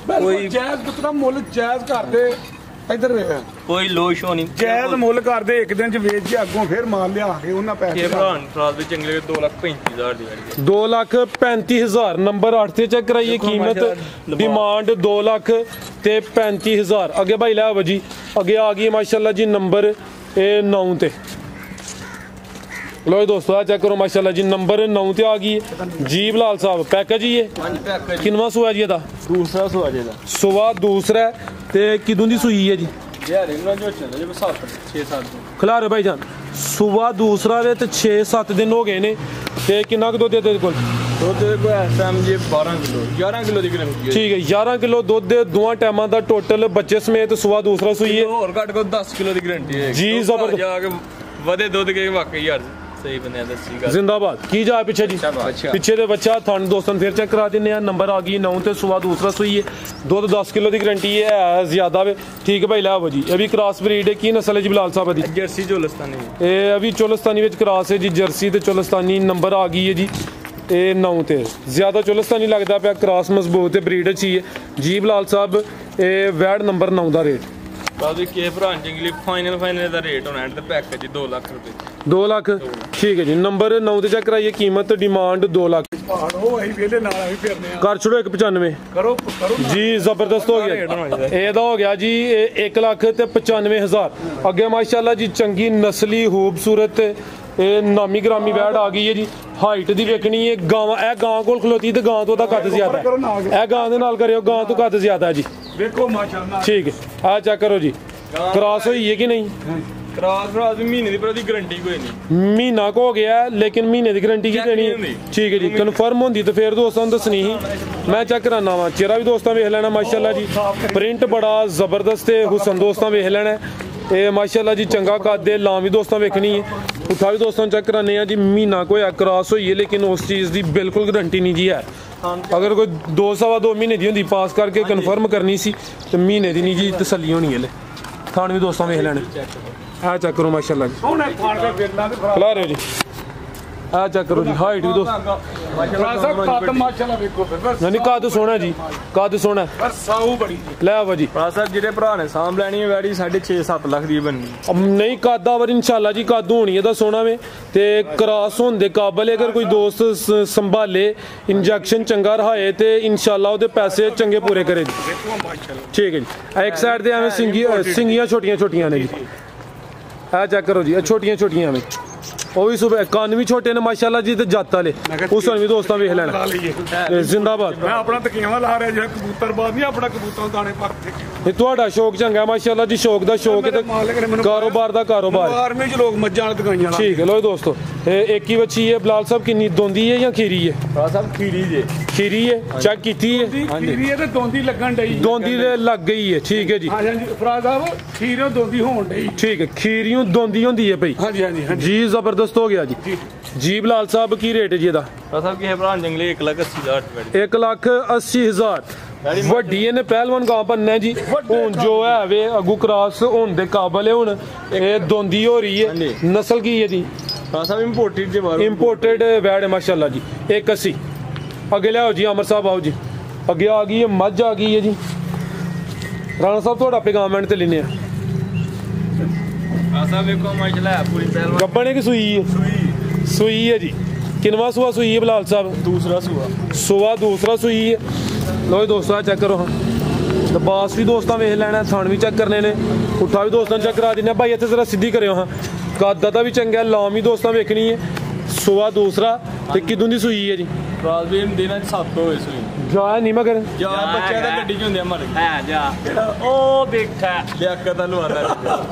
ਕੋਈ ਜਾਇਜ਼ ਪੁੱਤਰਾ ਮੁੱਲ ਜਾਇਜ਼ ਕਰਦੇ ਇਧਰ ਵੇਖ ਕੋਈ ਲੋ ਸ਼ੋ ਨਹੀਂ ਜਾਇਜ਼ ਮੁੱਲ ਕਰਦੇ ਇੱਕ ਦਿਨ ਚ ਵੇਚ ਕੇ ਅੱਗੋਂ ਫਿਰ ਮਾਲ ਲਿਆ ਕੇ ਉਹਨਾਂ ਪੈਸੇ ਰਾਤ ਦੇ ਚੰਗੇ 2,35,000 ਦੀ ਗਾੜੀ 2,35,000 ਨੰਬਰ 8 ਤੇ ਚੈੱਕ ਕਰਾਈਏ ਕੀਮਤ ਡਿਮਾਂਡ 2,35,000 ਅੱਗੇ ਭਾਈ ਲੈ ਆਵੋ ਜੀ ਅੱਗੇ ਆ ਗਈ ਮਾਸ਼ਾਅੱਲਾ ਜੀ ਨੰਬਰ 9 ਤੇ लो दोस्तों आ चेक करो माशाल्लाह जी नंबर 9 ਤੇ ਆ ਗਈ ਜੀ ਬਲਾਲ ਸਾਹਿਬ ਪੈਕੇਜ ਹੀ ਹੈ ਹਾਂਜੀ ਪੈਕੇਜ ਕਿੰਨਵਾਂ ਸੂਆ ਜੀ ਇਹਦਾ ਦੂਸਰਾ ਸੂਆ ਜੀ ਦਾ ਸੂਆ ਦੂਸਰਾ ਤੇ ਕਿਦੋਂ ਦੀ ਸੂਈ ਹੈ ਜੀ ਯਾਰ ਇਹਨਾਂ ਜੋ ਚੱਲਦਾ ਜੀ 6-7 ਦਿਨ ਖਿਲਾਰੇ ਭਾਈ ਜਾਨ ਸੂਆ ਦੂਸਰਾ ਵੇ ਤੇ 6-7 ਦਿਨ ਹੋ ਗਏ ਨੇ ਤੇ ਕਿੰਨਾ ਕੁ ਦੁੱਧ ਹੈ ਤੇਰੇ ਕੋਲ ਦੁੱਧ ਕੋਈ ਐਸਐਮ ਜੀ 12 ਕਿਲੋ 11 ਕਿਲੋ ਦੀ ਗਰੰਟੀ ਹੈ ਠੀਕ ਹੈ 11 ਕਿਲੋ ਦੁੱਧ ਦੇ ਦੋਵਾਂ ਟਾਈਮਾਂ ਦਾ ਟੋਟਲ ਬੱਚੇ ਸਮੇਤ ਸੂਆ ਦੂਸਰਾ ਸੂਈ ਹੈ ਹੋਰ ਘੱਟ ਕੋ 10 ਕਿਲੋ ਦੀ ਗਰੰਟੀ ਹੈ ਜੀ ਜ਼ਬਰਦਸਤ ਜਾ ਕੇ ਵਧੇ ਦੁੱਧ ਕੇ ਵਾਕਈ ਯਾਰ ਸਹੀ ਬਣਿਆ ਦੱਸੀ ਗੱਲ ਜ਼ਿੰਦਾਬਾਦ ਕੀ ਜਾ ਪਿੱਛੇ ਜੀ ਪਿੱਛੇ ਦੇ ਬੱਚਾ ਤੁਹਾਨੂੰ ਦੋਸਤਾਂ ਫਿਰ ਚੈੱਕ ਕਰਾ ਦਿੰਨੇ ਆ ਨੰਬਰ ਆ ਗਈ 9 ਤੇ ਸੂਆ ਦੂਸਰਾ ਸੂਈ ਹੈ ਦੁੱਧ 10 ਕਿਲੋ ਦੀ ਗਰੰਟੀ ਹੈ ਜ਼ਿਆਦਾ ਵੇ ਠੀਕ ਹੈ ਭਾਈ ਲਾਓ ਜੀ ਇਹ ਵੀ ਕ੍ਰਾਸ ਬਰੀਡ ਹੈ ਕੀ ਨਸਲ ਹੈ ਜੀ ਬਲਾਲ ਸਾਹਿਬ ਦੀ ਜਰਸੀ ਚੋਲਸਤਾਨੀ ਇਹ ਅਭੀ ਚੋਲਸਤਾਨੀ ਵਿੱਚ ਕ੍ਰਾਸ ਹੈ ਜੀ ਜਰਸੀ ਤੇ ਚੋਲਸਤਾਨੀ ਨੰਬਰ ਆ ਗਈ ਹੈ ਜੀ ਇਹ 9 ਤੇ ਜ਼ਿਆਦਾ ਚੋਲਸਤਾਨੀ ਲੱਗਦਾ ਪਿਆ ਕ੍ਰਾਸ ਮਜ਼ਬੂਤ ਤੇ ਬਰੀਡ ਅੱਛੀ ਹੈ ਜੀ ਬਲਾਲ ਸਾਹਿਬ ਇਹ ਵੈਡ ਨੰਬਰ 9 ਦਾ ਰੇਟ ਬਾਦੀ ਕੇ ਭਰਾ ਜੰਗਲੀ ਫਾਈਨਲ ਦਾ ਰੇਟ ਹੋਣਾ ਐਂਡ ਤੇ ਪੈਕੇਜ 2 ਲੱਖ ਰੁਪਏ 2 ਲੱਖ ਠੀਕ ਹੈ ਜੀ ਨੰਬਰ 9 ਤੇ ਚੈੱਕ ਕਰਾਈਏ ਕੀਮਤ ਡਿਮਾਂਡ 2 ਲੱਖ ਉਹ ਅਸੀਂ ਵੇਲੇ ਨਾਲ ਅਸੀਂ ਫਿਰਨੇ ਆ ਕਰ ਛੋੜੋ 195 ਕਰੋ ਜੀ ਜ਼ਬਰਦਸਤ ਹੋ ਗਿਆ ਇਹਦਾ ਹੋ ਗਿਆ ਜੀ 1 ਲੱਖ ਤੇ 95,000 ਅੱਗੇ ਮਾਸ਼ਾਅੱਲਾ ਜੀ ਚੰਗੀ ਨਸਲੀ ਖੂਬਸੂਰਤ ਇਹ ਨਾਮੀ ਗ੍ਰਾਮੀ ਵੈੜ ਆ ਗਈ ਹੈ ਜੀ ਹਾਈਟ ਦੀ ਵੇਖਣੀ ਹੈ ਗਾਵਾਂ ਇਹ ਗਾਂ ਕੋਲ ਖਲੋਤੀ ਤੇ ਗਾਂ ਤੋਂ ਉਹਦਾ ਕੱਦ ਜ਼ਿਆਦਾ ਹੈ ਇਹ ਗਾਂ ਦੇ ਨਾਲ ਕਰਿਓ ਗਾਂ ਤੋਂ ਕੱਦ ਜ਼ਿਆਦਾ ਹੈ ਜੀ ਵੇਖੋ ਮਾਸ਼ਾਅੱਲਾ ਠੀਕ ਹੈ ਆ ਚੈੱਕ ਕਰੋ ਜੀ ਕ੍ਰਾਸ ਹੋਈ ਹੈ ਕਿ ਨਹੀਂ ਕ੍ਰਾਸ ਵੀ ਮਹੀਨੇ ਦੀ ਪਰ ਉਹਦੀ ਗਾਰੰਟੀ ਕੋਈ ਨਹੀਂ ਮਹੀਨਾ ਕੋ ਹੋ ਗਿਆ ਲੇਕਿਨ ਮਹੀਨੇ ਦੀ ਗਾਰੰਟੀ ਕੀ ਦੇਣੀ ਹੈ ਠੀਕ ਹੈ ਜੀ ਕਨਫਰਮ ਹੁੰਦੀ ਤੇ ਫਿਰ ਦੋਸਤਾਂ ਨੂੰ ਦੱਸਣੀ ਸੀ ਮੈਂ ਚੈੱਕ ਕਰਾਨਾ ਵਾ ਚਿਹਰਾ ਵੀ ਦੋਸਤਾਂ ਵੇਖ ਲੈਣਾ ਮਾਸ਼ਾਅੱਲਾ ਜੀ ਪ੍ਰਿੰਟ ਬੜਾ ਜ਼ਬਰਦਸਤ ਹੈ ਹੁਸਨ ਦੋਸਤਾਂ ਵੇਖ ਲੈਣਾ ਇਹ ਮਾਸ਼ਾਅੱਲਾ ਜੀ ਚੰਗਾ ਕੱਦ ਦੇ ਲਾਂ ਵੀ ਦੋਸਤਾਂ ਵੇਖਣੀ ਹੈ ਪੁੱਠਾ ਵੀ ਦੋਸਤਾਂ ਨੂੰ ਚੈੱਕ ਕਰਾਨੇ ਆ ਜੀ ਮਹੀਨਾ ਕੋਈ ਕ੍ਰਾਸ ਹੋਈ ਹੈ ਲੇਕਿਨ ਉਸ ਚੀਜ਼ ਦੀ ਬਿਲਕੁਲ ਗਾਰੰਟੀ ਨਹੀਂ ਜੀ ਹੈ ਅਗਰ ਕੋਈ 2 ਮਹੀਨੇ ਦੀ ਹੁੰਦੀ ਪਾਸ ਕਰਕੇ ਕਨਫਰਮ ਕਰਨੀ ਸੀ ਤੇ ਮਹੀਨੇ ਦੀ ਨਹੀਂ ਜੀ ਤਸੱਲੀ ਹੋਣੀ ਹੈ ਥਾਣ ਵੀ ਦੋਸਤਾਂ ਵੇਖ ਲੈਣੇ ਆ ਚੈੱਕ ਕਰੋ ਮਾਸ਼ਾਅੱਲਾ ਜੀ ਉਹਨੇ ਫਾੜ ਕੇ ਫਿਰਨਾ ਤੇ ਖਲਾ ਰਹੇ ਜੀ ਆ ਚੈੱਕ ਕਰੋ ਜੀ ਹਾਈਟ ਵੀ ਦੋਸਤ ਮਾਸ਼ਾਅੱਲਾ ਕੱਦ ਮਾਸ਼ਾਅੱਲਾ ਵੇਖੋ ਫਿਰ ਨਹੀਂ ਕੱਦ ਸੋਹਣਾ ਜੀ ਕੱਦ ਸੋਹਣਾ ਬਸ ਸਾਊ ਬੜੀ ਲੈ ਆਵਾ ਜੀ ਭਰਾ ਸਾਹਿਬ ਜਿਹੜੇ ਭਰਾ ਨੇ ਸਾਂਭ ਲੈਣੀ ਹੈ ਵੈੜੀ 6.5-7 ਲੱਖ ਦੀ ਬਣਨੀ ਨਹੀਂ ਕੱਦ ਆਵਰ ਇਨਸ਼ਾਅੱਲਾ ਜੀ ਕੱਦ ਹੋਣੀ ਇਹਦਾ ਸੋਹਣਾ ਵੇ ਤੇ ਕ੍ਰਾਸ ਹੋਣ ਦੇ ਕਾਬਲ ਅਗਰ ਕੋਈ ਦੋਸਤ ਸੰਭਾਲੇ ਇੰਜੈਕਸ਼ਨ ਚੰਗਾ ਰਹਾਏ ਤੇ ਇਨਸ਼ਾਅੱਲਾ ਉਹਦੇ ਪੈਸੇ ਚੰਗੇ ਪੂਰੇ ਕਰੇ ਜੀ ਵੇਖੋ ਮਾਸ਼ਾਅੱਲਾ ਠੀਕ ਹੈ ਜੀ ਇੱਕ ਸਾਈਡ ਤੇ ਐਵੇਂ ਸਿੰਗੀਆਂ ਛੋਟੀਆਂ ਨੇ ਜੀ ਆ ਚੈੱਕ ਕਰੋ ਜੀ ਇਹ ਛੋਟੀਆਂ ਨੇ ਉਹ ਵੀ ਸੁਬਹ ਕੰਨ ਵੀ ਛੋਟੇ ਨੇ ਮਾਸ਼ਾਅੱਲਾ ਜੀ ਤੇ ਜੱਤ ਵਾਲੇ ਉਸ ਨੂੰ ਵੀ ਦੋਸਤਾਂ ਵੇਖ ਲੈਣਾ ਜ਼ਿੰਦਾਬਾਦ ਮੈਂ ਆਪਣਾ ਤਕੀਵਾ ਲਾ ਰਿਹਾ ਜਿਹੜਾ ਕਬੂਤਰਬਾਜ਼ ਨਹੀਂ ਆਪਣਾ ਕਬੂਤਰ ਦਾਣੇ ਪਰ ਇਹ ਤੁਹਾਡਾ ਸ਼ੌਕ ਚੰਗਾ ਮਾਸ਼ਾਅੱਲਾ ਜੀ ਸ਼ੌਕ ਦਾ ਸ਼ੌਕ ਹੈ ਤੇ ਕਾਰੋਬਾਰ ਦਾ ਕਾਰੋਬਾਰ ਆਰਮੀ ਚ ਲੋਕ ਮੱਝਾਂ ਵਾਲੇ ਦੁਕਾਨਾਂ ਠੀਕ ਹੈ ਲੋ ਦੋਸਤੋ ਇਹ ਇੱਕ ਹੀ ਬੱਚੀ ਹੈ ਬਲਾਲ ਸਾਹਿਬ ਕਿੰਨੀ ਦੋਂਦੀ ਹੈ ਜਾਂ ਖੀਰੀ ਹੈ ਭਰਾ ਸਾਹਿਬ ਖੀਰੀ ਹੈ ਚੈੱਕ ਕੀਤੀ ਹੈ ਖੀਰੀ ਹੈ ਤੇ ਦੋਂਦੀ ਲੱਗਣ ਡਈ ਦੋਂਦੀ ਦੇ ਲੱਗ ਗਈ ਹੈ ਠੀਕ ਹੈ ਜੀ ਹਾਂਜੀ ਭਰਾ ਸਾਹਿਬ ਖੀਰਿਓ ਦੋਂਦੀ ਹੋਣ ਡਈ ਠੀਕ ਹੈ ਖੀਰੀਓਂ ਦੋਂਦੀ ਹੁੰਦੀ ਹੈ ਭਈ ਹਾਂਜੀ ਜੀ ਜ਼ਬਰਦਸਤ ਹੋ ਗਿਆ ਜੀ ਜੀ ਬਲਾਲ ਸਾਹਿਬ ਕੀ ਰੇਟ ਹੈ ਜੀ ਇਹਦਾ ਭਰਾ ਸਾਹਿਬ ਕੀ ਭਰਾ ਜੰਗਲੀ 1,80,000 1,80,000 ਵੱਡੀ ਇਹਨੇ ਪਹਿਲਵਾਨ ਗਾਂ ਬੰਨਣਾ ਜੀ ਹੁਣ ਜੋ ਹੈ ਵੇ ਅਗੂ ਕ੍ਰਾਸ ਹੋਣ ਦੇ ਕਾਬਲ ਹੈ ਹੁਣ ਇਹ ਦੋਂਦੀ ਹੋ ਰਹੀ ਹੈ ਨਸਲ ਕੀ ਹੈ ਜੀ ਭਰਾ ਸਾਹਿਬ ਇੰਪੋਰਟਡ ਜੇ ਮਾਰੋ ਇੰਪੋਰਟਡ ਵੈੜ ਹੈ ਮਾਸ਼ਾਅੱਲਾ ਜੀ 1,80 ਅੱਗੇ ਲਿਆਓ ਜੀ ਅਮਰ ਸਾਹਿਬ ਆਓ ਜੀ ਅੱਗੇ ਆ ਗਈ ਹੈ ਮੱਝ ਆ ਗਈ ਹੈ ਜੀ ਰਾਣਾ ਸਾਹਿਬ ਤੁਹਾਡਾ ਪੈਗਾਮੈਂਟ ਤੇ ਲੈਨੇ ਆ ਭਰਾ ਸਾਹਿਬ ਵੇਖੋ ਮਾਸ਼ਾਅੱਲਾ ਪੂਰੀ ਪਹਿਲਵਾਨ ਗੱਬਣ ਹੈ ਕਿ ਸੂਈ ਹੈ ਜੀ ਕਿੰਨਵਾਂ ਸੂਆ ਸੂਈ ਹੈ ਬਲਾਲ ਸਾਹਿਬ ਦੂਸਰਾ ਸੂਆ ਦੂਸਰਾ ਸੂਈ ਹੈ ਲੋ ਦੋਸਤਾਂ ਚੈੱਕ ਕਰੋ ਹਾਂ ਤੇ ਬਾਸ ਵੀ ਦੋਸਤਾਂ ਵੇਖ ਲੈਣਾ ਥਣ ਵੀ ਚੈੱਕ ਕਰਨੇ ਨੇ ਪੁੱਠਾ ਵੀ ਦੋਸਤਾਂ ਚੈੱਕ ਕਰਾ ਦਿੰਦੇ ਭਾਈ ਇੱਥੇ ਜ਼ਰਾ ਸਿੱਧੀ ਕਰਿਓ ਹਾਂ ਕੱਦ ਦਾ ਵੀ ਚੰਗਾ ਲਾਮ ਵੀ ਦੋਸਤਾਂ ਵੇਖਣੀ ਹੈ ਸੂਆ ਦੂਸਰਾ ਤੇ ਕਿਦੋਂ ਦੀ ਸੂਈ ਹੈ ਜੀ ਰਾਤ ਵੀ ਦਿਨਾਂ 7 ਹੋਏ ਸੂਈ ਜਾ ਨਹੀਂ ਮਗਰ ਜਾ ਬੱਚਿਆਂ ਦਾ ਗੱਡੀ ਚ ਹੁੰਦੇ ਆ ਮਰ ਹੈ ਜਾ ਉਹ ਬੈਠਾ ਲਿਆਕਤ ਦਾ ਲਵਾਦਾ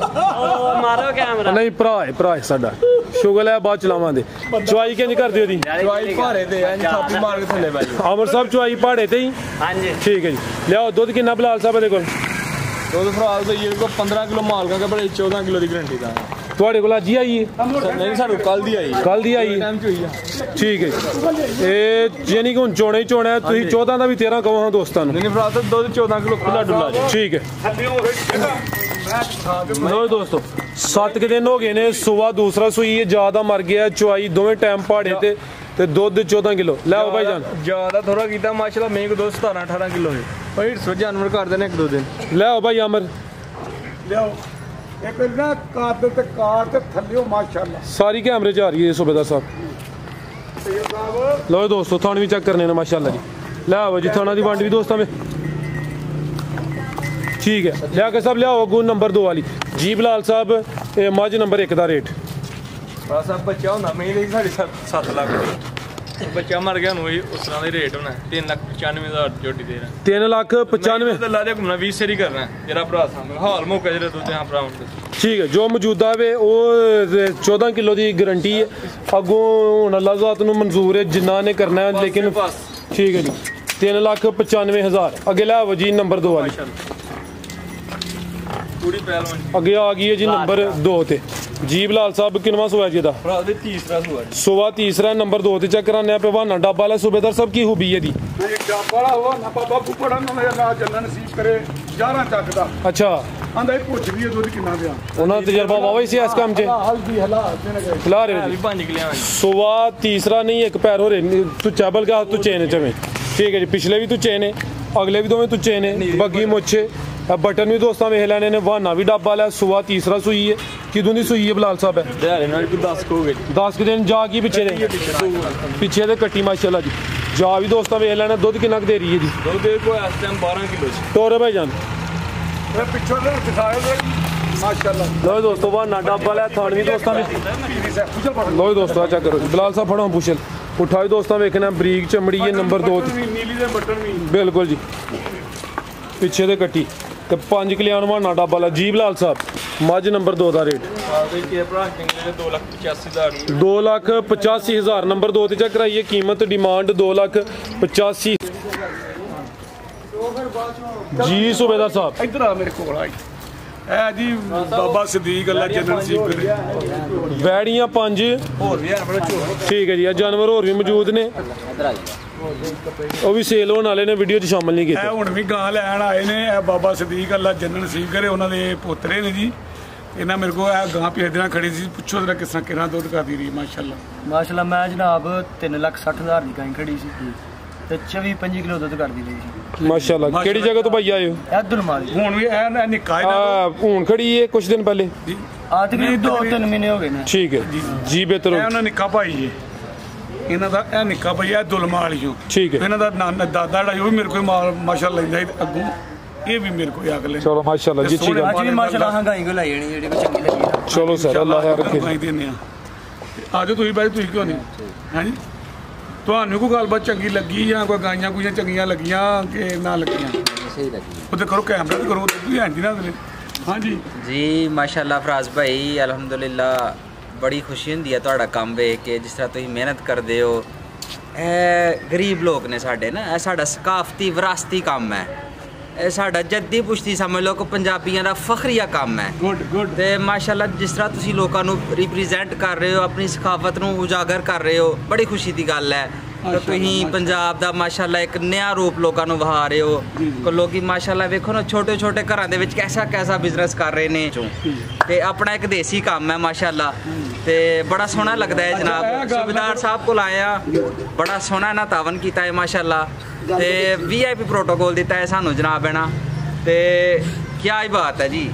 ਉਹ ਮਾਰੋ ਕੈਮਰਾ ਨਹੀਂ ਭਰਾ ਹੈ ਸਾਡਾ ਸ਼ੁਗਲ ਹੈ ਬਾਅਦ ਚਲਾਵਾਂਗੇ ਚੁਆਈ ਕਿੰਜ ਕਰਦੇ ਉਹਦੀ ਚੁਆਈ ਭਾਰੇ ਤੇ ਐਂ ਥਾਪੀ ਮਾਰ ਕੇ ਥੱਲੇ ਬੈ ਜਾ ਅਮਰ ਸਾਹਿਬ ਚੁਆਈ ਪਹਾੜੇ ਤੇ ਹੀ ਹਾਂਜੀ ਠੀਕ ਹੈ ਜੀ ਲਿਆਓ ਦੁੱਧ ਕਿੰਨਾ ਬਲਾਲ ਸਾਹਿਬ ਦੇ ਕੋਲ ਦੁੱਧ ਫਰਾਲ ਤੋਂ ਇਹ ਕੋ 15 ਕਿਲੋ ਮਾਲ ਕਾ ਬੜੇ 14 ਕਿਲੋ ਦੀ ਗਰੰਟੀ ਦਾ ਤੁਹਾਡੇ ਕੋਲ ਅੱਜ ਹੀ ਆਈ ਹੈ? ਨਹੀਂ ਸਾਨੂੰ ਕੱਲ ਦੀ ਆਈ ਕੱਲ ਦੀ ਆਈ ਹੈ? ਟਾਈਮ ਚ ਹੋਈ ਆ। ਠੀਕ ਹੈ ਜੀ। ਇਹ ਯਾਨੀ ਕਿ ਹੁਣ ਚੋਣਾ ਹੀ ਚੋਣਾ ਹੈ, ਤੁਸੀਂ 14 ਦਾ ਵੀ 13 ਕਹੋ ਹਾਂ ਦੋਸਤਾਂ ਨੂੰ। ਨਹੀਂ ਭਰਾ ਤਾਂ ਦੁੱਧ 14 ਕਿਲੋ ਖੁੱਲਾ ਡੁੱਲਾ ਜੀ। ਠੀਕ ਹੈ ਲੋ ਦੋਸਤੋ 7 ਦਿਨ ਹੋ ਗਏ ਨੇ, ਸੁਬਾ ਦੂਸਰਾ ਸੂਈ ਹੈ, ਜ਼ਿਆਦਾ ਮਰ ਗਿਆ, ਚੁਆਈ ਦੋਵੇਂ ਟਾਈਮ ਪਹਾੜੇ ਤੇ ਦੁੱਧ 14 ਕਿਲੋ। ਲੈ ਆਓ ਭਾਈ ਜਾਨ, ਜ਼ਿਆਦਾ ਥੋੜਾ ਕੀਤਾ ਮਾਸ਼ਾਅੱਲਾ, ਮੈਂ ਕੋ 17 18 ਕਿਲੋ ਹੈ ਭਾਈ। ਸੋ ਜਾਨਵਰ ਕਰ ਦੇਣੇ ਇੱਕ ਦੋ ਦਿਨ। ਲੈ ਆਓ ਭਾਈ ਅਮਰ, ਲਿਆਓ ਇੱਕ ਨਾ ਕੱਦ ਤੇ ਕਾਰ ਤੇ ਥੱਲਿਓ ਮਾਸ਼ਾਅੱਲਾ ਸਾਰੀ ਕੈਮਰੇ 'ਚ ਆ ਰਹੀ ਹੈ ਸੁਬੇਦਾਰ ਸਾਹਿਬ। ਲੋ ਦੋਸਤੋ ਥਾਣ ਵੀ ਚੈੱਕ ਕਰਨੇ ਨੇ ਮਾਸ਼ਾਅੱਲਾ ਜੀ। ਲੈ ਆਓ ਜੀ ਥਾਣਾ ਦੀ ਵੰਡ ਵੀ ਦੋਸਤਾਂ ਵਿੱਚ ਠੀਕ ਹੈ। ਲਿਆ ਕੇ ਸਭ ਲਿਆਓ ਅੱਗੋਂ ਨੰਬਰ 2 ਵਾਲੀ ਜੀ ਬਲਾਲ ਸਾਹਿਬ, ਇਹ ਮੱਝ ਨੰਬਰ 1 ਦਾ ਰੇਟ। ਬਸ ਆ ਬੱਚਾ ਹੁੰਦਾ ਮੈਂ ਲਈ ਸਾਡੀ 7 ਲੱਖ ਬੱਚਾ ਮਰ ਗਿਆ ਨੂੰ ਉਸ ਤਰ੍ਹਾਂ ਦਾ ਰੇਟ ਹੋਣਾ 3,95,000 ਜੋੜੀ ਦੇ ਰਹਾ 3,95,000 ਤੇ ਲਾ ਦੇ ਘੁੰਮਣਾ 20 ਸਰੀ ਕਰਨਾ ਜਿਹੜਾ ਭਰਾ ਸਾਹਮਣੇ ਹਾਲ ਮੌਕਾ ਜਿਹੜਾ ਤੂੰ ਤੇ ਹਾਂ ਭਰਾ ਹੁੰਦੇ। ਠੀਕ ਹੈ ਜੋ ਮੌਜੂਦਾ ਵੇ ਉਹ 14 ਕਿਲੋ ਦੀ ਗਾਰੰਟੀ ਹੈ। ਅੱਗੋਂ ਹੁਣ ਅੱਲਾਹ ਜ਼ਾਤ ਨੂੰ ਮਨਜ਼ੂਰ ਹੈ ਜਿੰਨਾ ਨੇ ਕਰਨਾ ਹੈ, ਲੇਕਿਨ ਠੀਕ ਹੈ ਜੀ 3,95,000। ਅੱਗੇ ਲੈ ਆਵੋ ਜੀ ਨੰਬਰ 2 ਵਾਲੀ ਪੂਰੀ ਪਹਿਲਵਾਨ ਅੱਗੇ ਆ ਗਈ ਹੈ ਜੀ ਨੰਬਰ 2 ਤੇ ਜੀ ਬਲਾਲ ਸਾਹਿਬ ਕਿੰਨਵਾਂ ਸੋਇਆ ਜੀ ਦਾ? ਭਰਾ ਦੇ ਤੀਸਰਾ ਸੂਆ ਜੀ। ਸੁਬਾ ਤੀਸਰਾ ਨੰਬਰ 2 ਤੇ ਚੈੱਕ ਕਰਾਨੇ ਆ ਪਹਿਵਾਨਾ ਡੱਬਾ ਵਾਲਾ ਸੁਬੇਦਾਰ ਸਾਹਿਬ ਕੀ ਖੂਬੀ ਹੈ ਦੀ? ਇੱਕ ਡੱਬਾ ਵਾਲਾ ਹੋ ਨਾ ਬਾਬਾ ਕੁਪੜਾ ਨੂੰ ਨਾ ਜੰਨਨ ਨਸੀਬ ਕਰੇ 11 ਚੱਕ ਦਾ ਅੱਛਾ ਆਂਦਾ ਇਹ ਪੁੱਛਦੀ ਹੈ ਦੁੱਧ ਕਿੰਨਾ ਦਿਆਂ ਉਹਨਾਂ ਦਾ ਤਜਰਬਾ ਵਾਵਾ ਹੀ ਸੀ ਇਸ ਕੰਮ 'ਚ। ਹਲਦੀ ਹਲਾ ਦੇਣ ਗਏ ਖਿਲਾ ਰਹੇ ਹੋ ਜੀ 5 ਕਿਲਿਆਂ ਸੁਬਾ ਤੀਸਰਾ ਨਹੀਂ ਇੱਕ ਪੈਰ ਹੋ ਰਹੇ ਤੂੰ ਚਾਬਲ का तू चेन चवे ठीक है जी। पिछले भी तू चेन है, अगले भी दोवें तू चेन है, बग्गी मुच्छे बटन भी दोस्तों वेख लैने ने। बहाना भी डब्बा लिया सुबह तीसरा सूई है। किदों दी सूई है बलाल साहब? है दिहाड़ी नाल कोई 10 हो गए 10 दिन जा की पिछे दे पिछे दे कट्टी माशाल्लाह जी। जा भी दोस्तों वेख लैने दुध कितना दे रही है जी? दुध दे को इस टाइम 12 किलो टोरे भाई जान ਪਿੱਛੋਂ ਦੇ ਦਿਖਾਇਓ ਮਾਸ਼ਾਅੱਲਾ। लो दोस्तों बहाना डब्बा लिया थान भी दोस्तों में। लो दोस्तों चेक करो बिलाल साहब फड़ो पुछल उठाओ दोस्तों वेखना बरीक चमड़ी है नंबर 2 ਨੀਲੀ ਦੇ ਬਟਨ ਵੀ बिल्कुल जी पिछे दे कट्टी ते 5 किलो बहाना डब्बा लिया जी बलाल साहब। मझ नंबर 2 का रेट 2,85,000 नंबर 2 ते चेक कराइए कीमत डिमांड 2,85,000 जी सूबेदार साहब। ਇੱਧਰ ਆ ਮੇਰੇ ਕੋਲ ਆਈ ਇਹ ਜੀ ਬਾਬਾ ਸਦੀਕ ਅੱਲਾ ਜੰਨਤ ਨਸੀਬ ਕਰੇ। ਵੈੜੀਆਂ 5 ਹੋਰ ਵੀ ਹੈ ਬੜਾ ਝੋਲ ਠੀਕ ਹੈ ਜੀ। ਆ ਜਾਨਵਰ ਹੋਰ ਵੀ ਮੌਜੂਦ ਨੇ, ਉਹ ਵੀ ਸੇਲ ਹੋਣ ਵਾਲੇ ਨੇ, ਵੀਡੀਓ 'ਚ ਸ਼ਾਮਲ ਨਹੀਂ ਇਹ ਕੀਤੇ। ਹੁਣ ਵੀ ਗਾਂ ਲੈਣ ਆਏ ਨੇ। ਇਹ ਬਾਬਾ ਸਦੀਕ ਅੱਲਾ ਜੰਨਤ ਨਸੀਬ ਕਰੇ ਉਹਨਾਂ ਦੇ ਪੋਤਰੇ ਨੇ ਜੀ। ਇਹਨਾਂ ਮੇਰੇ ਕੋਲ ਇਹ ਗਾਂ ਭੇਜ ਦੇਣਾ ਖੜੀ ਸੀ। ਪੁੱਛੋ ਜਰਾ ਕਿਸ ਤਰ੍ਹਾਂ ਕਿੰਨਾ ਦੁੱਧ ਕਰਦੀ ਰਹੀ ਮਾਸ਼ਾਅੱਲਾ। ਮਾਸ਼ਾਅੱਲਾ ਮੈਂ ਜਨਾਬ 3,60,000 ਦੀ ਗਾਂ ਖੜੀ ਸੀ ਤੇ 24-25 ਕਿਲੋ ਦੁੱਧ ਕਰਦੀ ਰਹੀ ਸੀ ਮਾਸ਼ਾਅੱਲਾ। ਕਿਹੜੀ ਜਗ੍ਹਾ ਤੋਂ ਭਾਈ ਆਏ ਹੋ? ਇਹ ਦੁਲਮਾਲ ਹੁਣ ਵੀ ਇਹ ਨਿੱਕਾ ਇਹਨਾਂ ਆ ਹੁਣ ਖੜੀ ਹੈ ਕੁਝ ਦਿਨ ਪਹਿਲੇ ਆ ਤਕਰੀਬਨ 2-3 ਮਹੀਨੇ ਹੋ ਗਏ ਨੇ। ਠੀਕ ਹੈ ਜੀ ਬਿਹਤਰ ਇਹ ਹੋ ਉਹਨਾਂ ਨਿੱਕਾ ਭਾਈ ਜੀ। ਇਹਨਾਂ ਦਾ ਇਹ ਨਿੱਕਾ ਭਾਈ ਇਹ ਦੁਲਮਾਲ ਜੋ ਠੀਕ ਹੈ। ਇਹਨਾਂ ਦਾ ਦਾਦਾ ਜਿਹੜਾ ਉਹ ਵੀ ਮੇਰੇ ਕੋਲ ਮਾਸ਼ਾਅੱਲਾ ਲੈਂਦਾ ਸੀ ਅੱਗੋਂ ਇਹ ਵੀ ਮੇਰੇ ਕੋਲ ਆ ਕੇ ਲੈ। ਚਲੋ ਮਾਸ਼ਾਅੱਲਾ ਜੀ ਠੀਕ ਹੈ। ਅੱਜ ਵੀ ਮਾਸ਼ਾਅੱਲਾ ਹੰਗਾਈ ਕੋ ਲਾਈ ਜਾਣੀ ਜਿਹੜੀ ਕੋਈ ਚੰਗੀ ਲੱਗੀ ਨਾ। ਚਲੋ ਸਰ ਅੱਲਾਹ ਖੈਰ ਰੱਖੇ। ਗਾਈ ਦਿੰਦੇ ਆ ਆਜੋ ਤੁਸੀਂ ਬਾਈ ਤੁਸੀਂ ਕਿਉਂ ਨਹੀਂ ਹਾਂਜੀ ਤੁਹਾਨੂੰ ਕੋਈ ਗੱਲਬਾਤ ਚੰਗੀ ਲੱਗੀ ਜਾਂ ਕੋਈ ਗਾਈਆਂ ਗੁਈਆਂ ਚੰਗੀਆਂ ਲੱਗੀਆਂ ਕਿ ਨਾ ਲੱਗੀਆਂ? ਸਹੀ ਲੱਗੀ ਉਹਦੇ ਕਰੋ ਕੈਮਰਾ ਤੇ ਕਰੋ ਤੁਸੀਂ ਹਾਂਜੀ ਨਾ ਅਗਲੇ ਹਾਂਜੀ ਜੀ ਮਾਸ਼ਾਅੱਲਾ ਫਰਾਜ਼ ਭਾਈ ਅਲਹਮਦੁਲਿਲਾ ਬੜੀ ਖੁਸ਼ੀ ਹੁੰਦੀ ਹੈ ਤੁਹਾਡਾ ਕੰਮ ਵੇਖ ਕੇ ਜਿਸ ਤਰ੍ਹਾਂ ਤੁਸੀਂ ਮਿਹਨਤ ਕਰਦੇ ਹੋ। ਇਹ ਗਰੀਬ ਲੋਕ ਨੇ ਸਾਡੇ ਨਾ, ਇਹ ਸਾਡਾ ਸਕਾਫਤੀ ਵਿਰਾਸਤੀ ਕੰਮ ਹੈ। ਇਹ ਸਾਡਾ ਜੱਦੀ ਪੁਸ਼ਤੀ ਸਮਝ ਲਓ ਕਿ ਪੰਜਾਬੀਆਂ ਦਾ ਫਖਰੀਆ ਕੰਮ ਹੈ। ਗੁੱਡ ਤੇ ਮਾਸ਼ਾਅੱਲਾ ਜਿਸ ਤਰ੍ਹਾਂ ਤੁਸੀਂ ਲੋਕਾਂ ਨੂੰ ਰਿਪਰੈਜ਼ੈਂਟ ਕਰ ਰਹੇ ਹੋ, ਆਪਣੀ ਸਖਾਵਤ ਨੂੰ ਉਜਾਗਰ ਕਰ ਰਹੇ ਹੋ, ਬੜੀ ਖੁਸ਼ੀ ਦੀ ਗੱਲ ਹੈ ਕਿ ਤੁਸੀਂ ਪੰਜਾਬ ਦਾ ਮਾਸ਼ਾਅੱਲਾ ਇੱਕ ਨਵਾਂ ਰੂਪ ਲੋਕਾਂ ਨੂੰ ਵਹਾ ਰਹੇ ਹੋ। ਕਿ ਲੋਕੀ ਮਾਸ਼ਾਅੱਲਾ ਵੇਖੋ ਨਾ ਛੋਟੇ ਛੋਟੇ ਘਰਾਂ ਦੇ ਵਿੱਚ ਕੈਸਾ ਬਿਜ਼ਨਸ ਕਰ ਰਹੇ ਨੇ ਤੇ ਆਪਣਾ ਇੱਕ ਦੇਸੀ ਕੰਮ ਹੈ ਮਾਸ਼ਾਅੱਲਾ ਤੇ ਬੜਾ ਸੋਹਣਾ ਲੱਗਦਾ ਹੈ ਜਨਾਬ। ਸੁਬੇਦਾਰ ਸਾਹਿਬ ਕੋਲ ਆਇਆ ਬੜਾ ਸੋਹਣਾ ਨਾ ਤਾਵਨ ਕੀਤਾ ਹੈ ਮਾਸ਼ਾਅੱਲਾ ਤੇ VIP ਪ੍ਰੋਟੋਕੋਲ ਦਿੱਤਾ ਹੈ ਸਾਨੂੰ ਜਨਾਬ ਹੈ ਨਾ ਤੇ ਕੀ ਹੀ ਬਾਤ ਹੈ ਜੀ।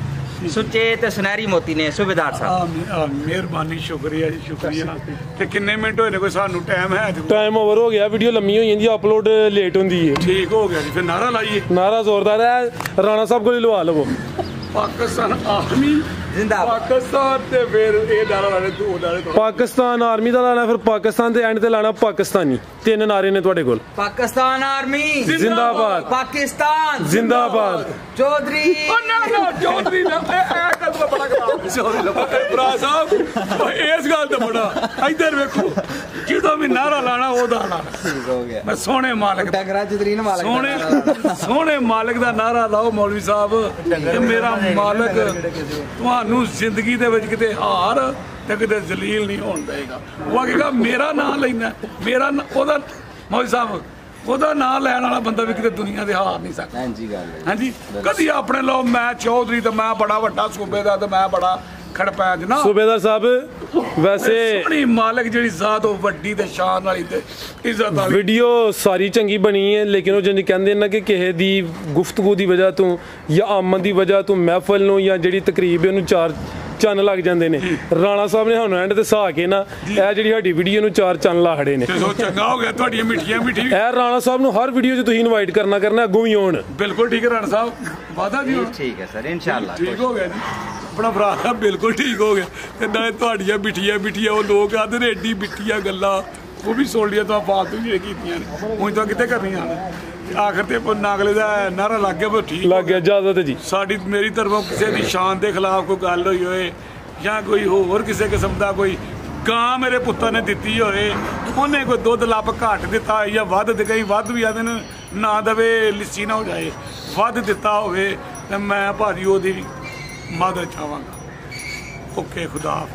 ਸੁੱਚੇ ਤੇ ਸੁਨਹਿਰੀ ਮੋਤੀ ਨੇ ਸੁਬੇਦਾਰ ਸਾਹਿਬ। ਮਿਹਰਬਾਨੀ ਸ਼ੁਕਰੀਆ ਜੀ ਸ਼ੁਕਰੀਆ। ਤੇ ਕਿੰਨੇ ਮਿੰਟ ਹੋਏ ਨੇ ਕੋਈ ਸਾਨੂੰ ਟਾਈਮ ਹੈ? ਟਾਈਮ ਓਵਰ ਹੋ ਗਿਆ, ਵੀਡੀਓ ਲੰਮੀ ਹੋਈ ਜਾਂਦੀ, ਅਪਲੋਡ ਲੇਟ ਹੁੰਦੀ ਹੈ। ਠੀਕ ਹੋ ਗਿਆ ਜੀ ਫਿਰ ਨਾਰਾ ਲਾਈਏ। ਨਾਰਾ ਜ਼ੋਰਦਾਰ ਹੈ, ਰਾਣਾ ਸਾਹਿਬ ਕੋਲ ਹੀ ਲਵਾ ਲਵੋ। ਪਾਕਿਸਤਾਨ ਆਰਮੀ ਜ਼ਿੰਦਾਬਾਦ। ਪਾਕਿਸਤਾਨ ਤੇ ਫਿਰ ਇਹ ਨਾਰਾ ਲਾਣੇ ਦੋ ਨਾਰੇ ਪਾਕਿਸਤਾਨ ਆਰਮੀ ਦਾ ਲਾਣਾ, ਫਿਰ ਪਾਕਿਸਤਾਨ ਦੇ ਐਂਡ ਤੇ ਲਾਣਾ ਪਾਕਿਸਤਾਨੀ। 3 ਨਾਰੇ ਨੇ ਤੁਹਾਡੇ ਕੋਲ। ਪਾਕਿਸਤਾਨ ਆਰਮੀ ਜ਼ਿੰਦਾਬਾਦ, ਪਾਕਿਸਤਾਨ ਜ਼ਿੰਦਾਬਾਦ। ਚੌਧਰੀ ਨਾ ਚੌਧਰੀ ਨਾ ਗੱਲ ਤੋਂ ਬੜਾ ਭਰਾ ਸਾਹਿਬ ਇਸ ਗੱਲ ਤੋਂ ਬੜਾ ਇੱਧਰ ਵੇਖੋ ਜਦੋਂ ਵੀ ਨਾਰਾ ਲਾਣਾ ਉਹਦਾ ਲਾਣਾ ਠੀਕ ਹੋ ਗਿਆ। ਮੈਂ ਸੋਹਣੇ ਮਾਲਕ ਡੰਗਰਾ ਜਤਰੀਨ ਮਾਲਕ ਸੋਹਣੇ ਮਾਲਕ ਦਾ ਨਾਰਾ ਲਾਓ ਮੌਲਵੀ ਸਾਹਿਬ ਕਿ ਮੇਰਾ ਮਾਲਕ ਤੁਹਾਨੂੰ ਜ਼ਿੰਦਗੀ ਦੇ ਵਿੱਚ ਕਿਤੇ ਹਾਰ ਤੇ ਕਿਤੇ ਜ਼ਲੀਲ ਨਹੀਂ ਹੋਣ ਦੇਗਾ। ਉਹ ਆਖੇਗਾ ਮੇਰਾ ਨਾਂ ਲੈਣਾ, ਮੇਰਾ ਉਹਦਾ ਮੌਲਵੀ ਸਾਹਿਬ ਉਹਦਾ ਨਾਂ ਲੈਣ ਵਾਲਾ ਬੰਦਾ ਵੀ ਕਿਤੇ ਦੁਨੀਆ ਦੇ ਹਾਰ ਨਹੀਂ ਸਕਦਾ। ਹਾਂਜੀ ਗੱਲ ਹਾਂਜੀ ਕਦੀ ਆਪਣੇ ਲੋ ਮੈਂ ਚੌਧਰੀ ਤੇ ਮੈਂ ਬੜਾ ਵੱਡਾ ਸੂਬੇ ਦਾ ਤੇ ਮੈਂ ਬੜਾ ਖੜਪੈਂਚ ਨਾ ਸੂਬੇਦਾਰ ਸਾਹਿਬ ਵੈਸੇ ਸੋਹਣੀ ਮਾਲਕ ਜਿਹੜੀ ਜ਼ਾਤ ਉਹ ਵੱਡੀ ਤੇ ਸ਼ਾਨ ਵਾਲੀ ਤੇ ਇੱਜ਼ਤ ਵਾਲੀ। ਵੀਡੀਓ ਸਾਰੀ ਚੰਗੀ ਬਣੀ ਹੈ ਲੇਕਿਨ ਉਹ ਜਿੰਨੀ ਕਹਿੰਦੇ ਨਾ ਕਿ ਕਿਸੇ ਦੀ ਗੁਫ਼ਤਗੂ ਦੀ ਵਜ੍ਹਾ ਤੋਂ ਜਾਂ ਆਮਦ ਦੀ ਵਜ੍ਹਾ ਤੋਂ ਮਹਿਫਲ ਨੂੰ ਜਾਂ ਜਿਹੜੀ ਤਕਰੀਬ ਹੈ ਉਹਨੂੰ ਚਾਰ ਚੰਨ ਲੱਗ ਜਾਂਦੇ ਨੇ। ਰਾਣਾ ਸਾਹਿਬ ਨੇ ਸਾਨੂੰ ਐਂਡ ਤੇ ਸਹਾ ਕੇ ਨਾ ਇਹ ਜਿਹੜੀ ਸਾਡੀ ਵੀਡੀਓ ਨੂੰ ਚਾਰ ਚੰਨ ਲਾ ਖੜੇ ਨੇ। ਚਲੋ ਚੰਗਾ ਹੋ ਗਿਆ ਤੁਹਾਡੀਆਂ ਮਿੱਠੀਆਂ ਮਿੱਠੀ ਇਹ ਰਾਣਾ ਸਾਹਿਬ ਨੂੰ ਹਰ ਵੀਡੀਓ 'ਚ ਤੁਸੀਂ ਇਨਵਾਈਟ ਕਰਨਾ ਅੱਗੋਂ ਵੀ ਆਉਣ। ਬਿਲਕੁਲ ਠੀਕ ਹੈ ਰਾਣਾ ਸਾਹਿਬ ਵਾਦਾ ਜੀ ਠੀਕ ਹੈ ਸਰ ਇਨਸ਼ਾਅੱਲਾ ਠੀਕ ਹੋ ਗਿਆ ਜੀ ਆਪਣਾ ਭਰਾ ਸਾਹਿਬ ਬਿਲਕੁਲ ਠੀਕ ਹੋ ਗਿਆ ਤੇ ਨਾਲੇ ਤੁਹਾਡੀਆਂ ਮਿੱਠੀਆਂ ਉਹ ਲੋਕ ਆਦੇ ਨੇ ਏਡੀ ਮਿੱਠੀਆਂ ਗੱਲਾਂ ਉਹ ਵੀ ਸੁਣ ਲਿਆ ਤਾਂ ਫਾਲਤੂ ਵੀ ਕੀਤੀਆਂ ਨੇ ਹੁਣ ਤਾਂ ਕਿਤੇ ਕਰਨੀਆਂ ਨੇ ਆਖਰ ਤੇ ਨਾਗਲੇ ਦਾ ਨਾਰਾ ਲੱਗ ਗਿਆ ਠੀਕ ਲੱਗ ਗਿਆ ਇਜਾਜ਼ਤ ਹੈ ਜੀ। ਸਾਡੀ ਮੇਰੀ ਤਰਫੋਂ ਕਿਸੇ ਦੀ ਸ਼ਾਨ ਦੇ ਖਿਲਾਫ ਕੋਈ ਗੱਲ ਹੋਈ ਹੋਏ ਜਾਂ ਕੋਈ ਹੋਰ ਕਿਸੇ ਕਿਸਮ ਦਾ ਕੋਈ ਗਾਂ ਮੇਰੇ ਪੁੱਤਾਂ ਨੇ ਦਿੱਤੀ ਹੋਏ ਉਹਨੇ ਕੋਈ ਦੁੱਧ ਲੱਭ ਘੱਟ ਦਿੱਤਾ ਜਾਂ ਵੱਧ ਦੇ ਕਈ ਵੱਧ ਵੀ ਆਦੇ ਨੇ ਨਾ ਦਵੇ ਲਿੱਸੀ ਨਾ ਹੋ ਜਾਏ ਵੱਧ ਦਿੱਤਾ ਹੋਵੇ ਤੇ ਮੈਂ ਭਾਜੀ ਉਹਦੀ ਮਦਦ ਚਾਹਾਂਗਾ। ਓਕੇ ਖੁਦਾ।